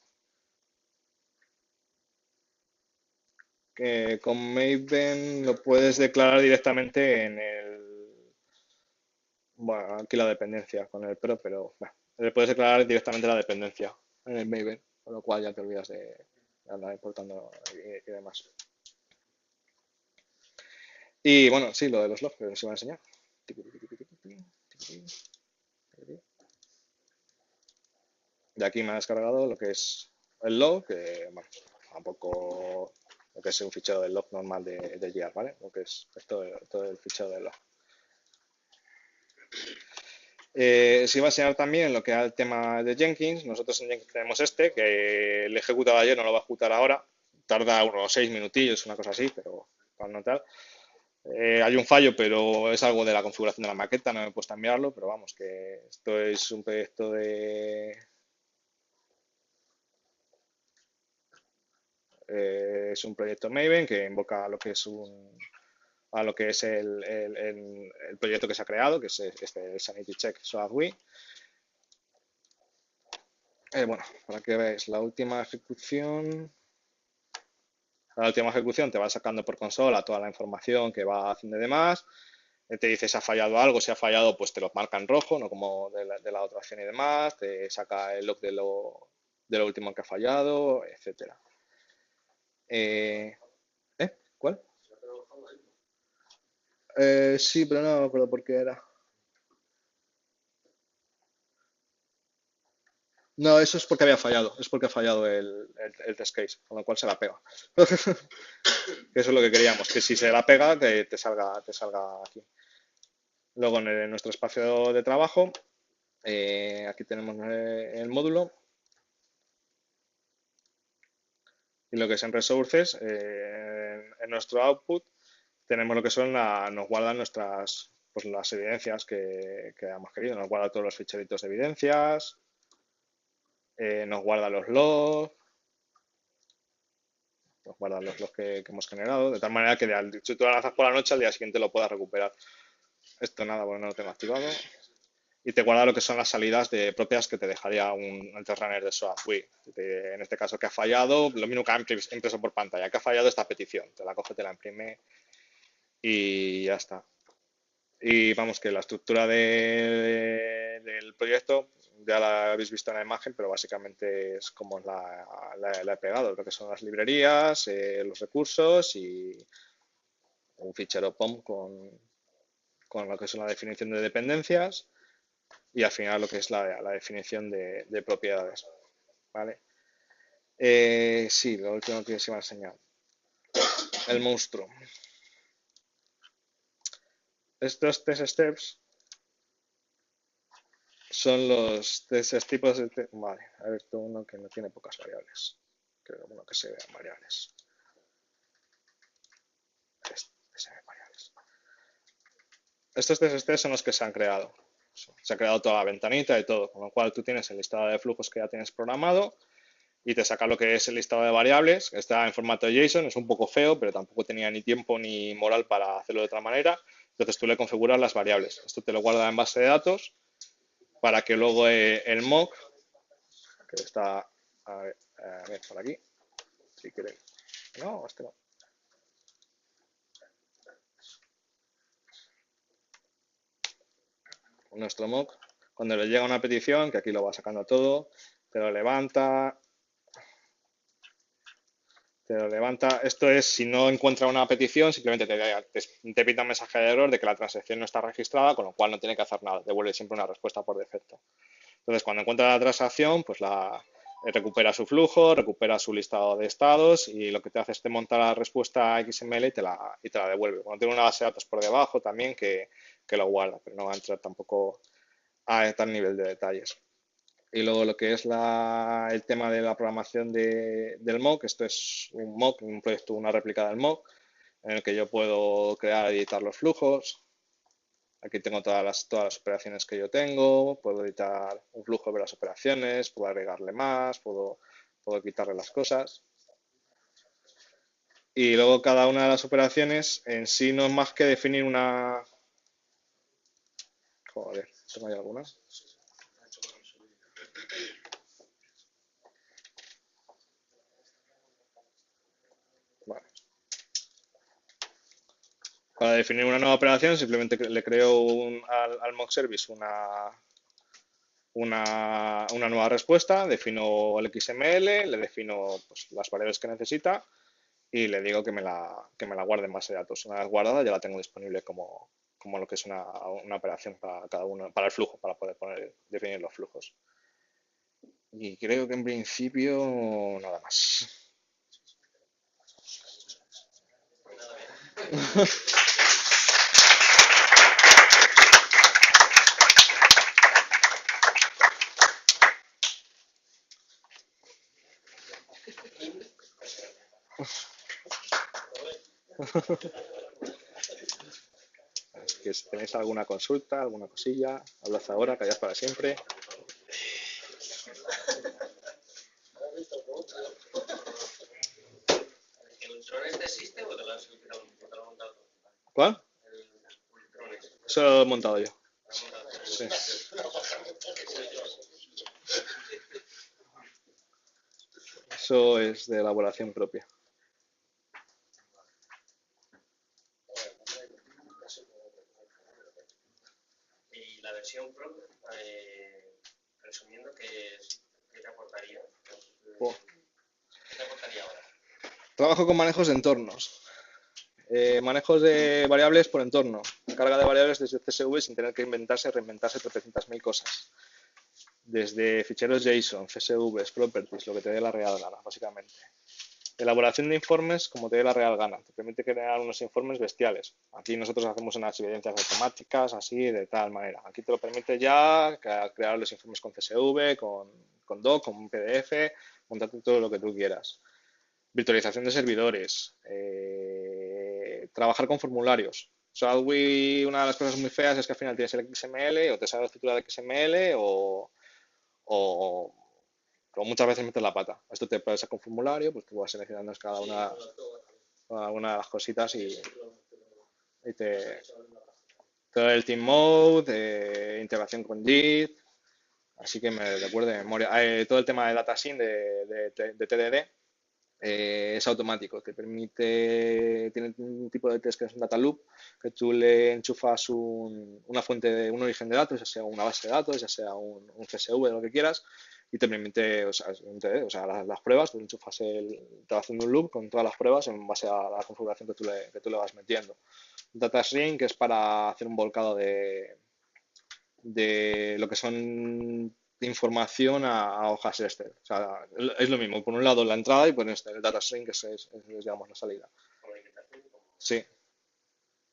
Con Maven lo puedes declarar directamente en el... Bueno, aquí la dependencia con el Pro, pero bueno, le puedes declarar directamente la dependencia en el Maven, con lo cual ya te olvidas de andar importando y demás. Y bueno, sí, lo de los logs que os iba a enseñar. De aquí me ha descargado lo que es el log, que bueno, tampoco lo que es un fichero del log normal de Gear, ¿vale? Lo que es todo el fichero del log. Se iba a enseñar también lo que era el tema de Jenkins. Nosotros en Jenkins tenemos este, que le ejecutaba ayer, no lo va a ejecutar ahora. Tarda unos 6 minutillos, una cosa así, pero para notar. Hay un fallo, pero es algo de la configuración de la maqueta, no me he puesto a mirarlo, pero vamos, que esto es un proyecto es un proyecto Maven que invoca a lo que es el proyecto que se ha creado, que es este el Sanity Check SOAD. Bueno, para que veáis, la última ejecución te va sacando por consola toda la información que va haciendo y demás. Te dice si ha fallado algo, si ha fallado, pues te lo marca en rojo, no como de la otra acción y demás. Te saca el log de lo último que ha fallado, etcétera. ¿Cuál? Sí, pero no me acuerdo por qué era. No, eso es porque había fallado. Es porque ha fallado el test case, con lo cual se la pega. Que eso es lo que queríamos, que si se la pega, que te salga aquí. Luego en nuestro espacio de trabajo, aquí tenemos el módulo. Y lo que es en resources, en nuestro output, tenemos lo que son, nos guardan nuestras, pues las evidencias que hemos querido. Nos guarda todos los ficheritos de evidencias, nos guarda los logs, nos guarda los logs que hemos generado, de tal manera que si tú lo lanzas por la noche, al día siguiente lo puedas recuperar. Esto nada, bueno, no lo tengo activado. Y te guarda lo que son las salidas propias que te dejaría un runner de SOAP. En este caso que ha fallado, lo mismo que ha impreso por pantalla, que ha fallado esta petición. Te la coge, te la imprime y ya está. Y vamos, que la estructura del proyecto ya la habéis visto en la imagen, pero básicamente es como la he pegado, lo que son las librerías, los recursos y un fichero POM con lo que es una definición de dependencias y al final lo que es la definición de propiedades. ¿Vale? Sí, lo último que os iba a enseñar. El monstruo. Estos test steps son los tres tipos de... Vale, a ver, uno que no tiene pocas variables. Creo uno que se vean variables. Se ven variables. Estos tres steps son los que se han creado. Se ha creado toda la ventanita y todo, con lo cual tú tienes el listado de flujos que ya tienes programado y te saca lo que es el listado de variables, que está en formato JSON, es un poco feo, pero tampoco tenía ni tiempo ni moral para hacerlo de otra manera. Entonces tú le configuras las variables. Esto te lo guarda en base de datos para que luego el mock, que está a ver, por aquí, si queréis. No, este no. Nuestro mock, cuando le llega una petición, que aquí lo va sacando todo, te lo levanta. Esto es si no encuentra una petición, simplemente te pita un mensaje de error de que la transacción no está registrada, con lo cual no tiene que hacer nada, devuelve siempre una respuesta por defecto. Entonces, cuando encuentra la transacción, pues recupera su flujo, recupera su listado de estados y lo que te hace es te monta la respuesta XML y te la devuelve. Cuando tiene una base de datos por debajo también que lo guarda, pero no va a entrar tampoco a tal nivel de detalles. Y luego lo que es el tema de la programación del mock, esto es un mock, un proyecto, una réplica del mock, en el que yo puedo crear y editar los flujos. Aquí tengo todas las operaciones que yo tengo, puedo editar un flujo de las operaciones, puedo agregarle más, puedo quitarle las cosas. Y luego cada una de las operaciones en sí no es más que definir Joder, ¿tengo ahí alguna? Vale. Para definir una nueva operación, simplemente le creo al mock service una nueva respuesta, defino el XML, le defino pues, las variables que necesita y le digo que me la guarde en base de datos. Una vez guardada ya la tengo disponible como lo que es una operación para cada uno, para el flujo, para poder definir los flujos. Y creo que en principio nada más. Que si tenéis alguna consulta, alguna cosilla, hablad ahora, callad para siempre. ¿El dron este existe o te lo has montado? ¿Cuál? El dron este. Eso lo he montado yo. Sí. Eso es de elaboración propia. Y la versión Pro, resumiendo, ¿qué te aportaría? Oh. ¿Qué te aportaría ahora? Trabajo con manejos de entornos. Manejos de variables por entorno. Carga de variables desde CSV sin tener que reinventarse 300.000 cosas. Desde ficheros JSON, CSVs, properties, lo que te dé la real gana, básicamente. Elaboración de informes como te dé la real gana. Te permite crear unos informes bestiales. Aquí nosotros hacemos unas evidencias automáticas, así, de tal manera. Aquí te lo permite ya crear los informes con CSV, con doc, con PDF, montarte todo lo que tú quieras. Virtualización de servidores. Trabajar con formularios. Sadwi, una de las cosas muy feas es que al final tienes el XML o te sale la estructura de XML o muchas veces metes la pata. Esto te puede ser con formulario, pues tú vas seleccionando cada una de las cositas y todo el team mode, integración con Git, así que me recuerde de memoria. Todo el tema de data sync de TDD es automático, te permite, tiene un tipo de test que es un data loop, que tú le enchufas una fuente de un origen de datos, ya sea una base de datos, ya sea un CSV, lo que quieras, y te permite, o sea, las pruebas, tú enchufas te va haciendo un loop con todas las pruebas en base a la configuración que tú le vas metiendo. Data String, que es para hacer un volcado de lo que son información a hojas Excel. O sea, es lo mismo. Por un lado la entrada y por el data string, que es, digamos, la salida. Sí.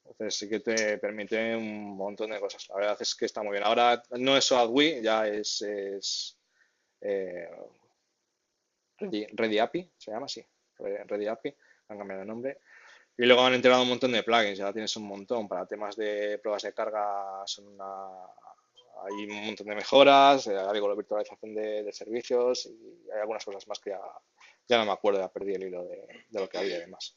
Entonces sí que te permite un montón de cosas. La verdad es que está muy bien. Ahora no es SOADWI, ya es eh, Ready API, se llama así. Ready API, han cambiado de nombre. Y luego han integrado un montón de plugins, ya tienes un montón para temas de pruebas de carga, hay un montón de mejoras, hay con la virtualización de servicios y hay algunas cosas más que ya no me acuerdo, ya perdí el hilo de lo que había y demás.